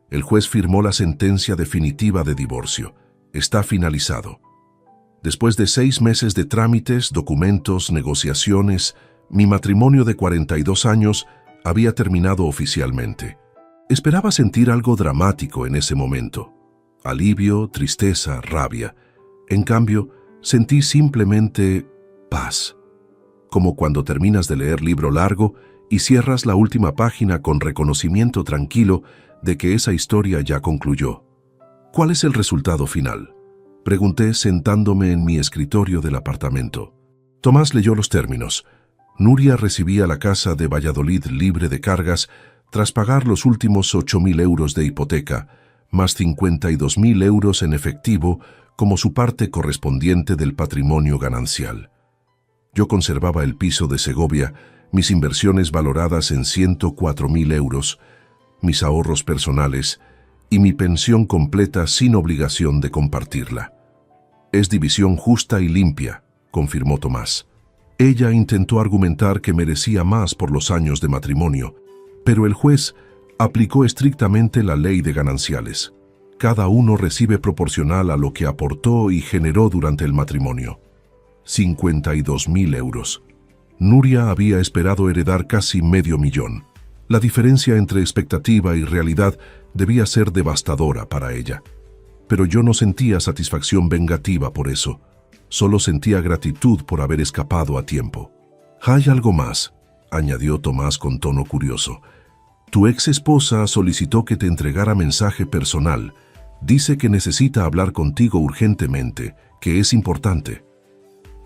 El juez firmó la sentencia definitiva de divorcio. Está finalizado». Después de 6 meses de trámites, documentos, negociaciones, mi matrimonio de 42 años había terminado oficialmente. Esperaba sentir algo dramático en ese momento. Alivio, tristeza, rabia. En cambio, sentí simplemente paz. Como cuando terminas de leer libro largo y cierras la última página con reconocimiento tranquilo de que esa historia ya concluyó. ¿Cuál es el resultado final?, pregunté sentándome en mi escritorio del apartamento. Tomás leyó los términos. Nuria recibía la casa de Valladolid libre de cargas tras pagar los últimos 8.000 euros de hipoteca, más 52.000 euros en efectivo como su parte correspondiente del patrimonio ganancial. Yo conservaba el piso de Segovia, mis inversiones valoradas en 104.000 euros, mis ahorros personales y mi pensión completa sin obligación de compartirla. «Es división justa y limpia», confirmó Tomás. Ella intentó argumentar que merecía más por los años de matrimonio, pero el juez aplicó estrictamente la ley de gananciales. Cada uno recibe proporcional a lo que aportó y generó durante el matrimonio. 52.000 euros. Nuria había esperado heredar casi $500,000. La diferencia entre expectativa y realidad debía ser devastadora para ella. Pero yo no sentía satisfacción vengativa por eso. Solo sentía gratitud por haber escapado a tiempo. «Hay algo más», añadió Tomás con tono curioso. «Tu ex esposa solicitó que te entregara mensaje personal. Dice que necesita hablar contigo urgentemente, que es importante».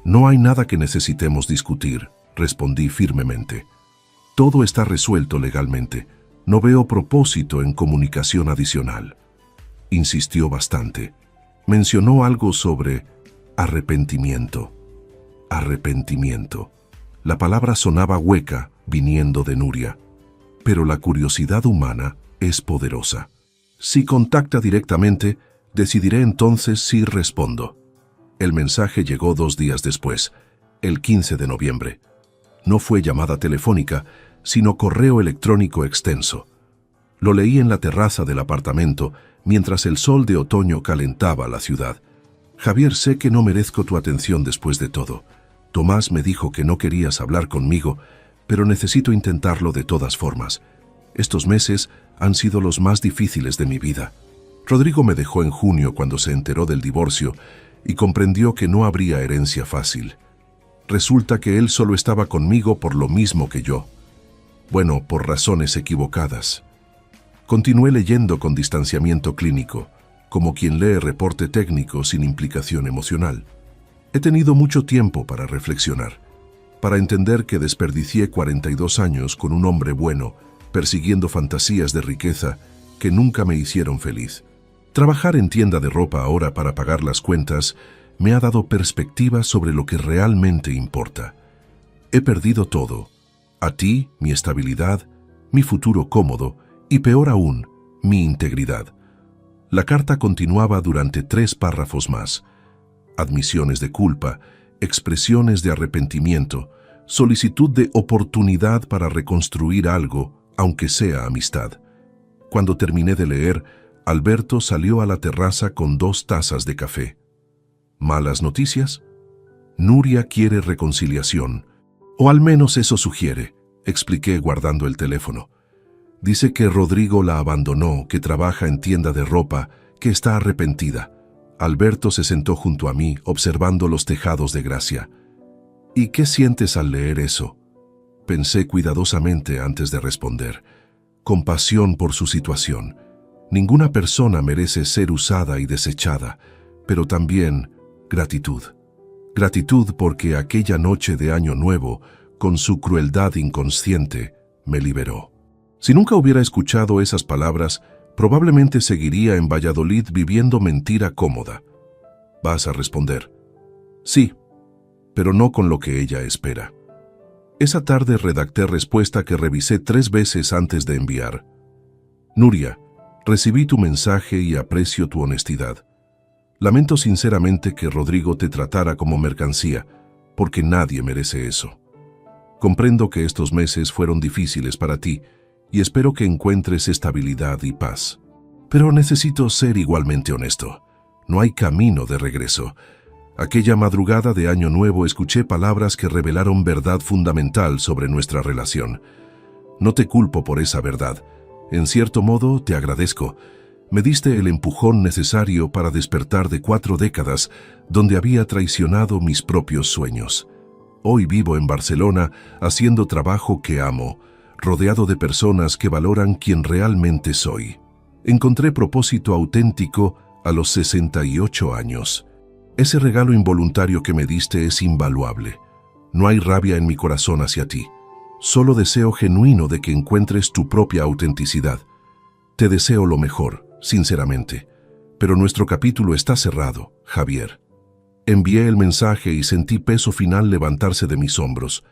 «No hay nada que necesitemos discutir», respondí firmemente. «Todo está resuelto legalmente. No veo propósito en comunicación adicional». Insistió bastante. Mencionó algo sobre arrepentimiento. Arrepentimiento. La palabra sonaba hueca viniendo de Nuria. Pero la curiosidad humana es poderosa. Si contacta directamente, decidiré entonces si respondo. El mensaje llegó 2 días después, el 15 de noviembre. No fue llamada telefónica, sino correo electrónico extenso. Lo leí en la terraza del apartamento mientras el sol de otoño calentaba la ciudad. «Javier, sé que no merezco tu atención después de todo. Tomás me dijo que no querías hablar conmigo, pero necesito intentarlo de todas formas. Estos meses han sido los más difíciles de mi vida. Rodrigo me dejó en junio cuando se enteró del divorcio y comprendió que no habría herencia fácil. Resulta que él solo estaba conmigo por lo mismo que yo. Bueno, por razones equivocadas. Continué leyendo con distanciamiento clínico, como quien lee reporte técnico sin implicación emocional. He tenido mucho tiempo para reflexionar, para entender que desperdicié 42 años con un hombre bueno, persiguiendo fantasías de riqueza que nunca me hicieron feliz. Trabajar en tienda de ropa ahora para pagar las cuentas me ha dado perspectiva sobre lo que realmente importa. He perdido todo. A ti, mi estabilidad, mi futuro cómodo y, peor aún, mi integridad. La carta continuaba durante 3 párrafos más. Admisiones de culpa, expresiones de arrepentimiento, solicitud de oportunidad para reconstruir algo, aunque sea amistad. Cuando terminé de leer, Alberto salió a la terraza con 2 tazas de café. ¿Malas noticias? Nuria quiere reconciliación, o al menos eso sugiere, expliqué guardando el teléfono. Dice que Rodrigo la abandonó, que trabaja en tienda de ropa, que está arrepentida. Alberto se sentó junto a mí, observando los tejados de Gracia. ¿Y qué sientes al leer eso? Pensé cuidadosamente antes de responder. Compasión por su situación. Ninguna persona merece ser usada y desechada, pero también gratitud. Gratitud porque aquella noche de Año Nuevo, con su crueldad inconsciente, me liberó. Si nunca hubiera escuchado esas palabras, probablemente seguiría en Valladolid viviendo mentira cómoda. Vas a responder. Sí, pero no con lo que ella espera. Esa tarde redacté respuesta que revisé 3 veces antes de enviar. Nuria, recibí tu mensaje y aprecio tu honestidad. Lamento sinceramente que Rodrigo te tratara como mercancía, porque nadie merece eso. Comprendo que estos meses fueron difíciles para ti y espero que encuentres estabilidad y paz. Pero necesito ser igualmente honesto. No hay camino de regreso. Aquella madrugada de Año Nuevo escuché palabras que revelaron verdad fundamental sobre nuestra relación. No te culpo por esa verdad. En cierto modo, te agradezco. Me diste el empujón necesario para despertar de 4 décadas donde había traicionado mis propios sueños. Hoy vivo en Barcelona haciendo trabajo que amo, rodeado de personas que valoran quien realmente soy. Encontré propósito auténtico a los 68 años. Ese regalo involuntario que me diste es invaluable. No hay rabia en mi corazón hacia ti. Solo deseo genuino de que encuentres tu propia autenticidad. Te deseo lo mejor, sinceramente. Pero nuestro capítulo está cerrado, Javier. Envié el mensaje y sentí peso final levantarse de mis hombros.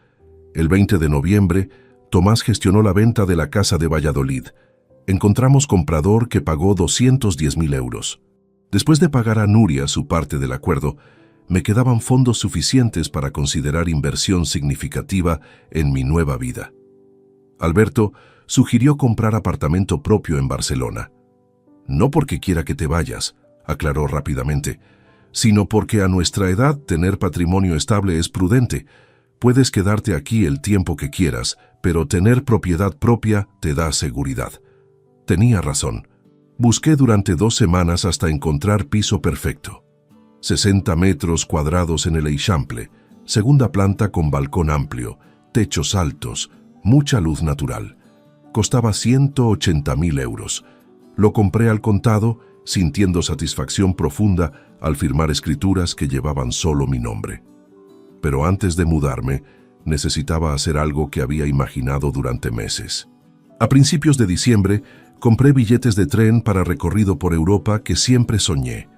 El 20 de noviembre, Tomás gestionó la venta de la casa de Valladolid. Encontramos comprador que pagó 210.000 euros. Después de pagar a Nuria su parte del acuerdo, me quedaban fondos suficientes para considerar inversión significativa en mi nueva vida. Alberto sugirió comprar apartamento propio en Barcelona. No porque quiera que te vayas, aclaró rápidamente, sino porque a nuestra edad tener patrimonio estable es prudente. Puedes quedarte aquí el tiempo que quieras, pero tener propiedad propia te da seguridad. Tenía razón. Busqué durante 2 semanas hasta encontrar piso perfecto. 60 metros cuadrados en el Eixample, segunda planta con balcón amplio, techos altos, mucha luz natural. Costaba 180.000 euros. Lo compré al contado, sintiendo satisfacción profunda al firmar escrituras que llevaban solo mi nombre. Pero antes de mudarme, necesitaba hacer algo que había imaginado durante meses. A principios de diciembre, compré billetes de tren para recorrido por Europa que siempre soñé.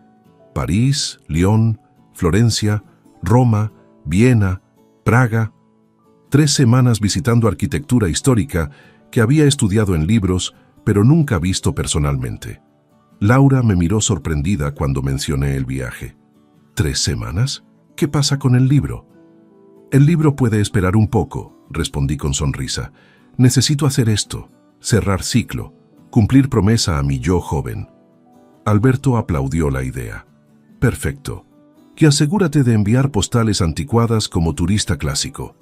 París, Lyon, Florencia, Roma, Viena, Praga. 3 semanas visitando arquitectura histórica que había estudiado en libros, pero nunca visto personalmente. Laura me miró sorprendida cuando mencioné el viaje. ¿3 semanas? ¿Qué pasa con el libro? El libro puede esperar un poco, respondí con sonrisa. Necesito hacer esto, cerrar ciclo, cumplir promesa a mi yo joven. Alberto aplaudió la idea. Perfecto. Y asegúrate de enviar postales anticuadas como turista clásico.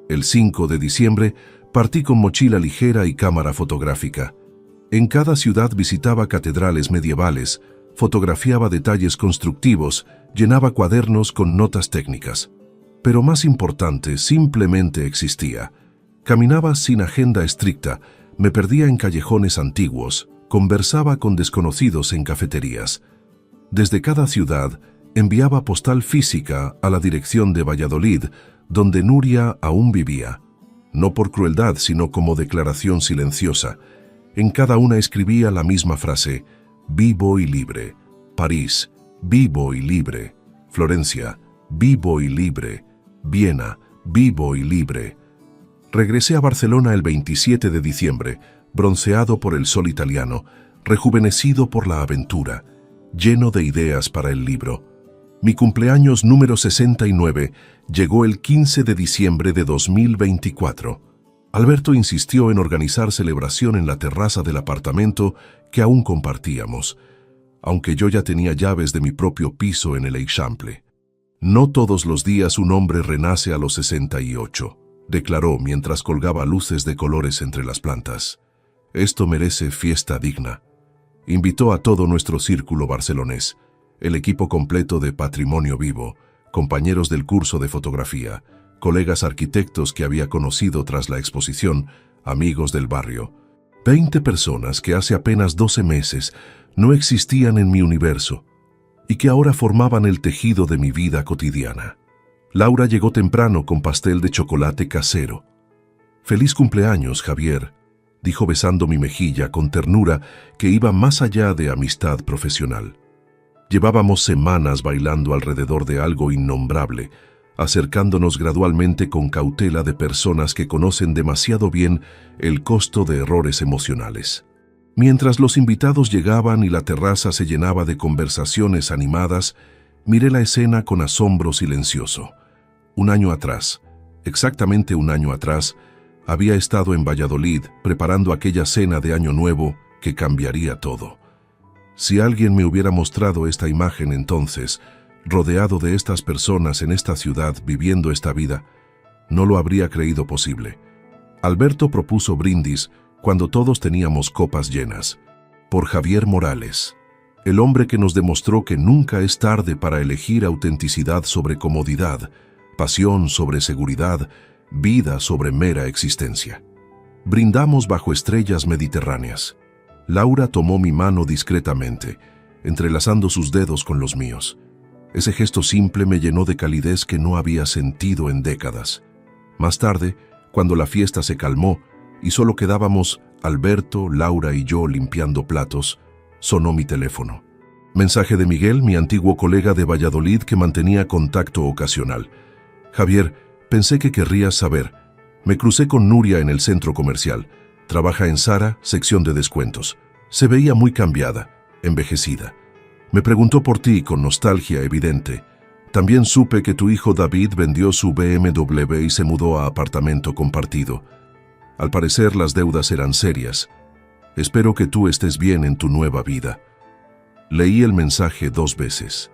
El 5 de diciembre partí con mochila ligera y cámara fotográfica. En cada ciudad visitaba catedrales medievales, fotografiaba detalles constructivos, llenaba cuadernos con notas técnicas. Pero más importante, simplemente existía. Caminaba sin agenda estricta, me perdía en callejones antiguos, conversaba con desconocidos en cafeterías. Desde cada ciudad enviaba postal física a la dirección de Valladolid, donde Nuria aún vivía. No por crueldad, sino como declaración silenciosa. En cada una escribía la misma frase: vivo y libre. París, vivo y libre. Florencia, vivo y libre. Viena, vivo y libre. Regresé a Barcelona el 27 de diciembre, bronceado por el sol italiano, rejuvenecido por la aventura, lleno de ideas para el libro. Mi cumpleaños número 69 llegó el 15 de diciembre de 2024. Alberto insistió en organizar celebración en la terraza del apartamento que aún compartíamos, aunque yo ya tenía llaves de mi propio piso en el Eixample. No todos los días un hombre renace a los 68, declaró mientras colgaba luces de colores entre las plantas. Esto merece fiesta digna. Invitó a todo nuestro círculo barcelonés, el equipo completo de Patrimonio Vivo, compañeros del curso de fotografía, colegas arquitectos que había conocido tras la exposición, amigos del barrio. 20 personas que hace apenas 12 meses no existían en mi universo y que ahora formaban el tejido de mi vida cotidiana. Laura llegó temprano con pastel de chocolate casero. «Feliz cumpleaños, Javier», dijo besando mi mejilla con ternura que iba más allá de amistad profesional. Llevábamos semanas bailando alrededor de algo innombrable, acercándonos gradualmente con cautela de personas que conocen demasiado bien el costo de errores emocionales. Mientras los invitados llegaban y la terraza se llenaba de conversaciones animadas, miré la escena con asombro silencioso. Un año atrás, exactamente un año atrás, había estado en Valladolid preparando aquella cena de Año Nuevo que cambiaría todo. Si alguien me hubiera mostrado esta imagen entonces, rodeado de estas personas en esta ciudad viviendo esta vida, no lo habría creído posible. Alberto propuso brindis cuando todos teníamos copas llenas. Por Javier Morales, el hombre que nos demostró que nunca es tarde para elegir autenticidad sobre comodidad, pasión sobre seguridad, vida sobre mera existencia. Brindamos bajo estrellas mediterráneas. Laura tomó mi mano discretamente, entrelazando sus dedos con los míos. Ese gesto simple me llenó de calidez que no había sentido en décadas. Más tarde, cuando la fiesta se calmó y solo quedábamos Alberto, Laura y yo limpiando platos, sonó mi teléfono. Mensaje de Miguel, mi antiguo colega de Valladolid que mantenía contacto ocasional. «Javier, pensé que querrías saber. Me crucé con Nuria en el centro comercial. Trabaja en Zara, sección de descuentos. Se veía muy cambiada, envejecida. Me preguntó por ti con nostalgia evidente. También supe que tu hijo David vendió su BMW y se mudó a apartamento compartido. Al parecer las deudas eran serias. Espero que tú estés bien en tu nueva vida». Leí el mensaje 2 veces.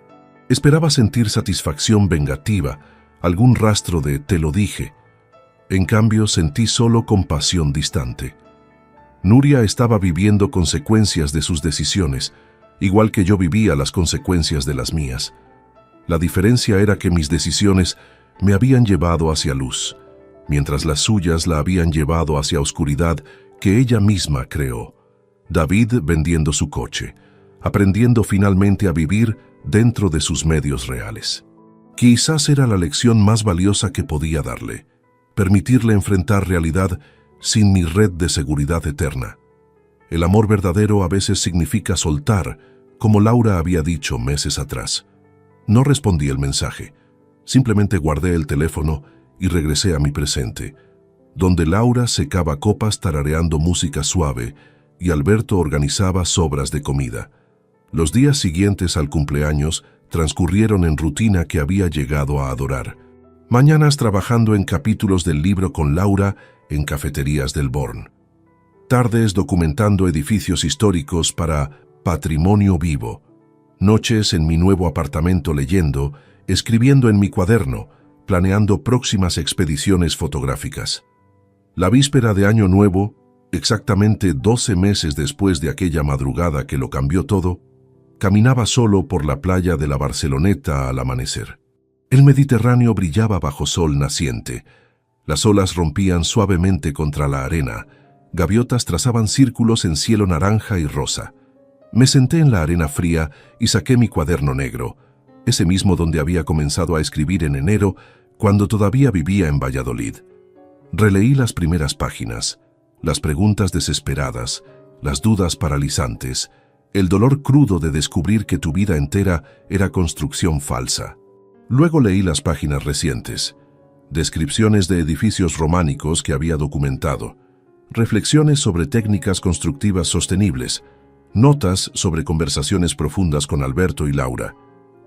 Esperaba sentir satisfacción vengativa, algún rastro de «te lo dije». En cambio, sentí solo compasión distante. Nuria estaba viviendo consecuencias de sus decisiones, igual que yo vivía las consecuencias de las mías. La diferencia era que mis decisiones me habían llevado hacia luz, mientras las suyas la habían llevado hacia oscuridad que ella misma creó. David vendiendo su coche, aprendiendo finalmente a vivir dentro de sus medios reales. Quizás era la lección más valiosa que podía darle, permitirle enfrentar realidad sin mi red de seguridad eterna. El amor verdadero a veces significa soltar, como Laura había dicho meses atrás. No respondí el mensaje, simplemente guardé el teléfono y regresé a mi presente, donde Laura secaba copas tarareando música suave y Alberto organizaba sobras de comida. Los días siguientes al cumpleaños transcurrieron en rutina que había llegado a adorar. Mañanas trabajando en capítulos del libro con Laura en cafeterías del Born. Tardes documentando edificios históricos para Patrimonio Vivo. Noches en mi nuevo apartamento leyendo, escribiendo en mi cuaderno, planeando próximas expediciones fotográficas. La víspera de Año Nuevo, exactamente 12 meses después de aquella madrugada que lo cambió todo, caminaba solo por la playa de la Barceloneta al amanecer. El Mediterráneo brillaba bajo sol naciente. Las olas rompían suavemente contra la arena. Gaviotas trazaban círculos en cielo naranja y rosa. Me senté en la arena fría y saqué mi cuaderno negro, ese mismo donde había comenzado a escribir en enero, cuando todavía vivía en Valladolid. Releí las primeras páginas, las preguntas desesperadas, las dudas paralizantes, el dolor crudo de descubrir que tu vida entera era construcción falsa. Luego leí las páginas recientes, descripciones de edificios románicos que había documentado, reflexiones sobre técnicas constructivas sostenibles, notas sobre conversaciones profundas con Alberto y Laura,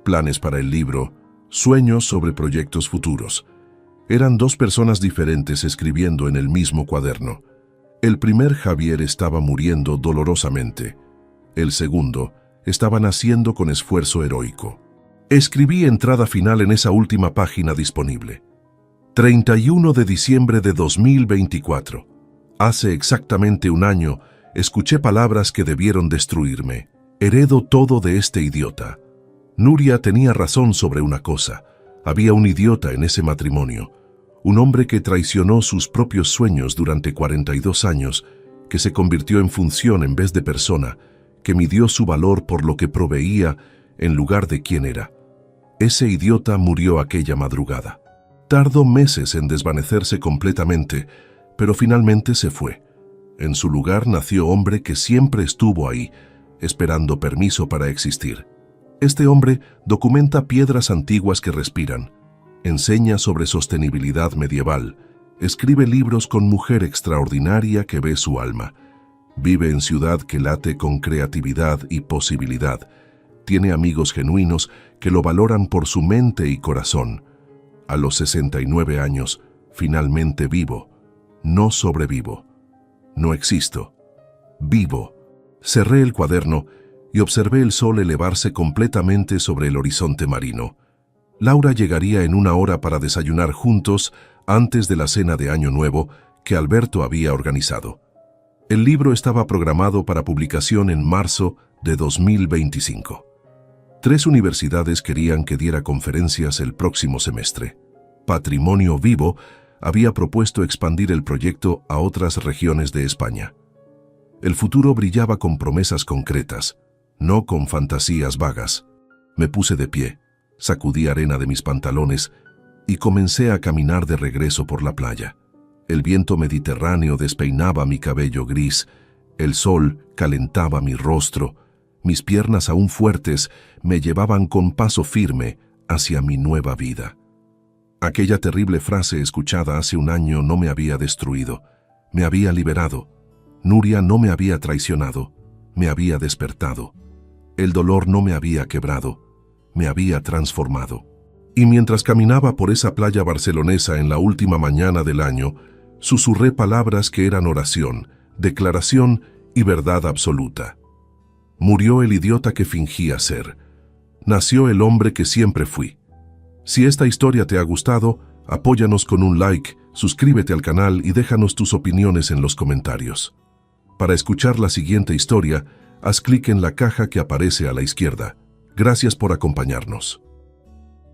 planes para el libro, sueños sobre proyectos futuros. Eran dos personas diferentes escribiendo en el mismo cuaderno. El primer Javier estaba muriendo dolorosamente. El segundo estaba naciendo con esfuerzo heroico. Escribí entrada final en esa última página disponible. 31 de diciembre de 2024. Hace exactamente un año, escuché palabras que debieron destruirme. Heredo todo de este idiota. Nuria tenía razón sobre una cosa. Había un idiota en ese matrimonio. Un hombre que traicionó sus propios sueños durante 42 años, que se convirtió en función en vez de persona, que midió su valor por lo que proveía en lugar de quién era. Ese idiota murió aquella madrugada. Tardó meses en desvanecerse completamente, pero finalmente se fue. En su lugar nació hombre que siempre estuvo ahí, esperando permiso para existir. Este hombre documenta piedras antiguas que respiran, enseña sobre sostenibilidad medieval, escribe libros con mujer extraordinaria que ve su alma, vive en ciudad que late con creatividad y posibilidad, tiene amigos genuinos que lo valoran por su mente y corazón. A los 69 años, finalmente vivo, no sobrevivo, no existo, vivo. Cerré el cuaderno y observé el sol elevarse completamente sobre el horizonte marino. Laura llegaría en una hora para desayunar juntos antes de la cena de Año Nuevo que Alberto había organizado. El libro estaba programado para publicación en marzo de 2025. 3 universidades querían que diera conferencias el próximo semestre. Patrimonio Vivo había propuesto expandir el proyecto a otras regiones de España. El futuro brillaba con promesas concretas, no con fantasías vagas. Me puse de pie, sacudí arena de mis pantalones y comencé a caminar de regreso por la playa. El viento mediterráneo despeinaba mi cabello gris, el sol calentaba mi rostro, mis piernas aún fuertes me llevaban con paso firme hacia mi nueva vida. Aquella terrible frase escuchada hace un año no me había destruido, me había liberado. Nuria no me había traicionado, me había despertado. El dolor no me había quebrado, me había transformado. Y mientras caminaba por esa playa barcelonesa en la última mañana del año, susurré palabras que eran oración, declaración y verdad absoluta. Murió el idiota que fingía ser. Nació el hombre que siempre fui. Si esta historia te ha gustado, apóyanos con un like, suscríbete al canal y déjanos tus opiniones en los comentarios. Para escuchar la siguiente historia, haz clic en la caja que aparece a la izquierda. Gracias por acompañarnos.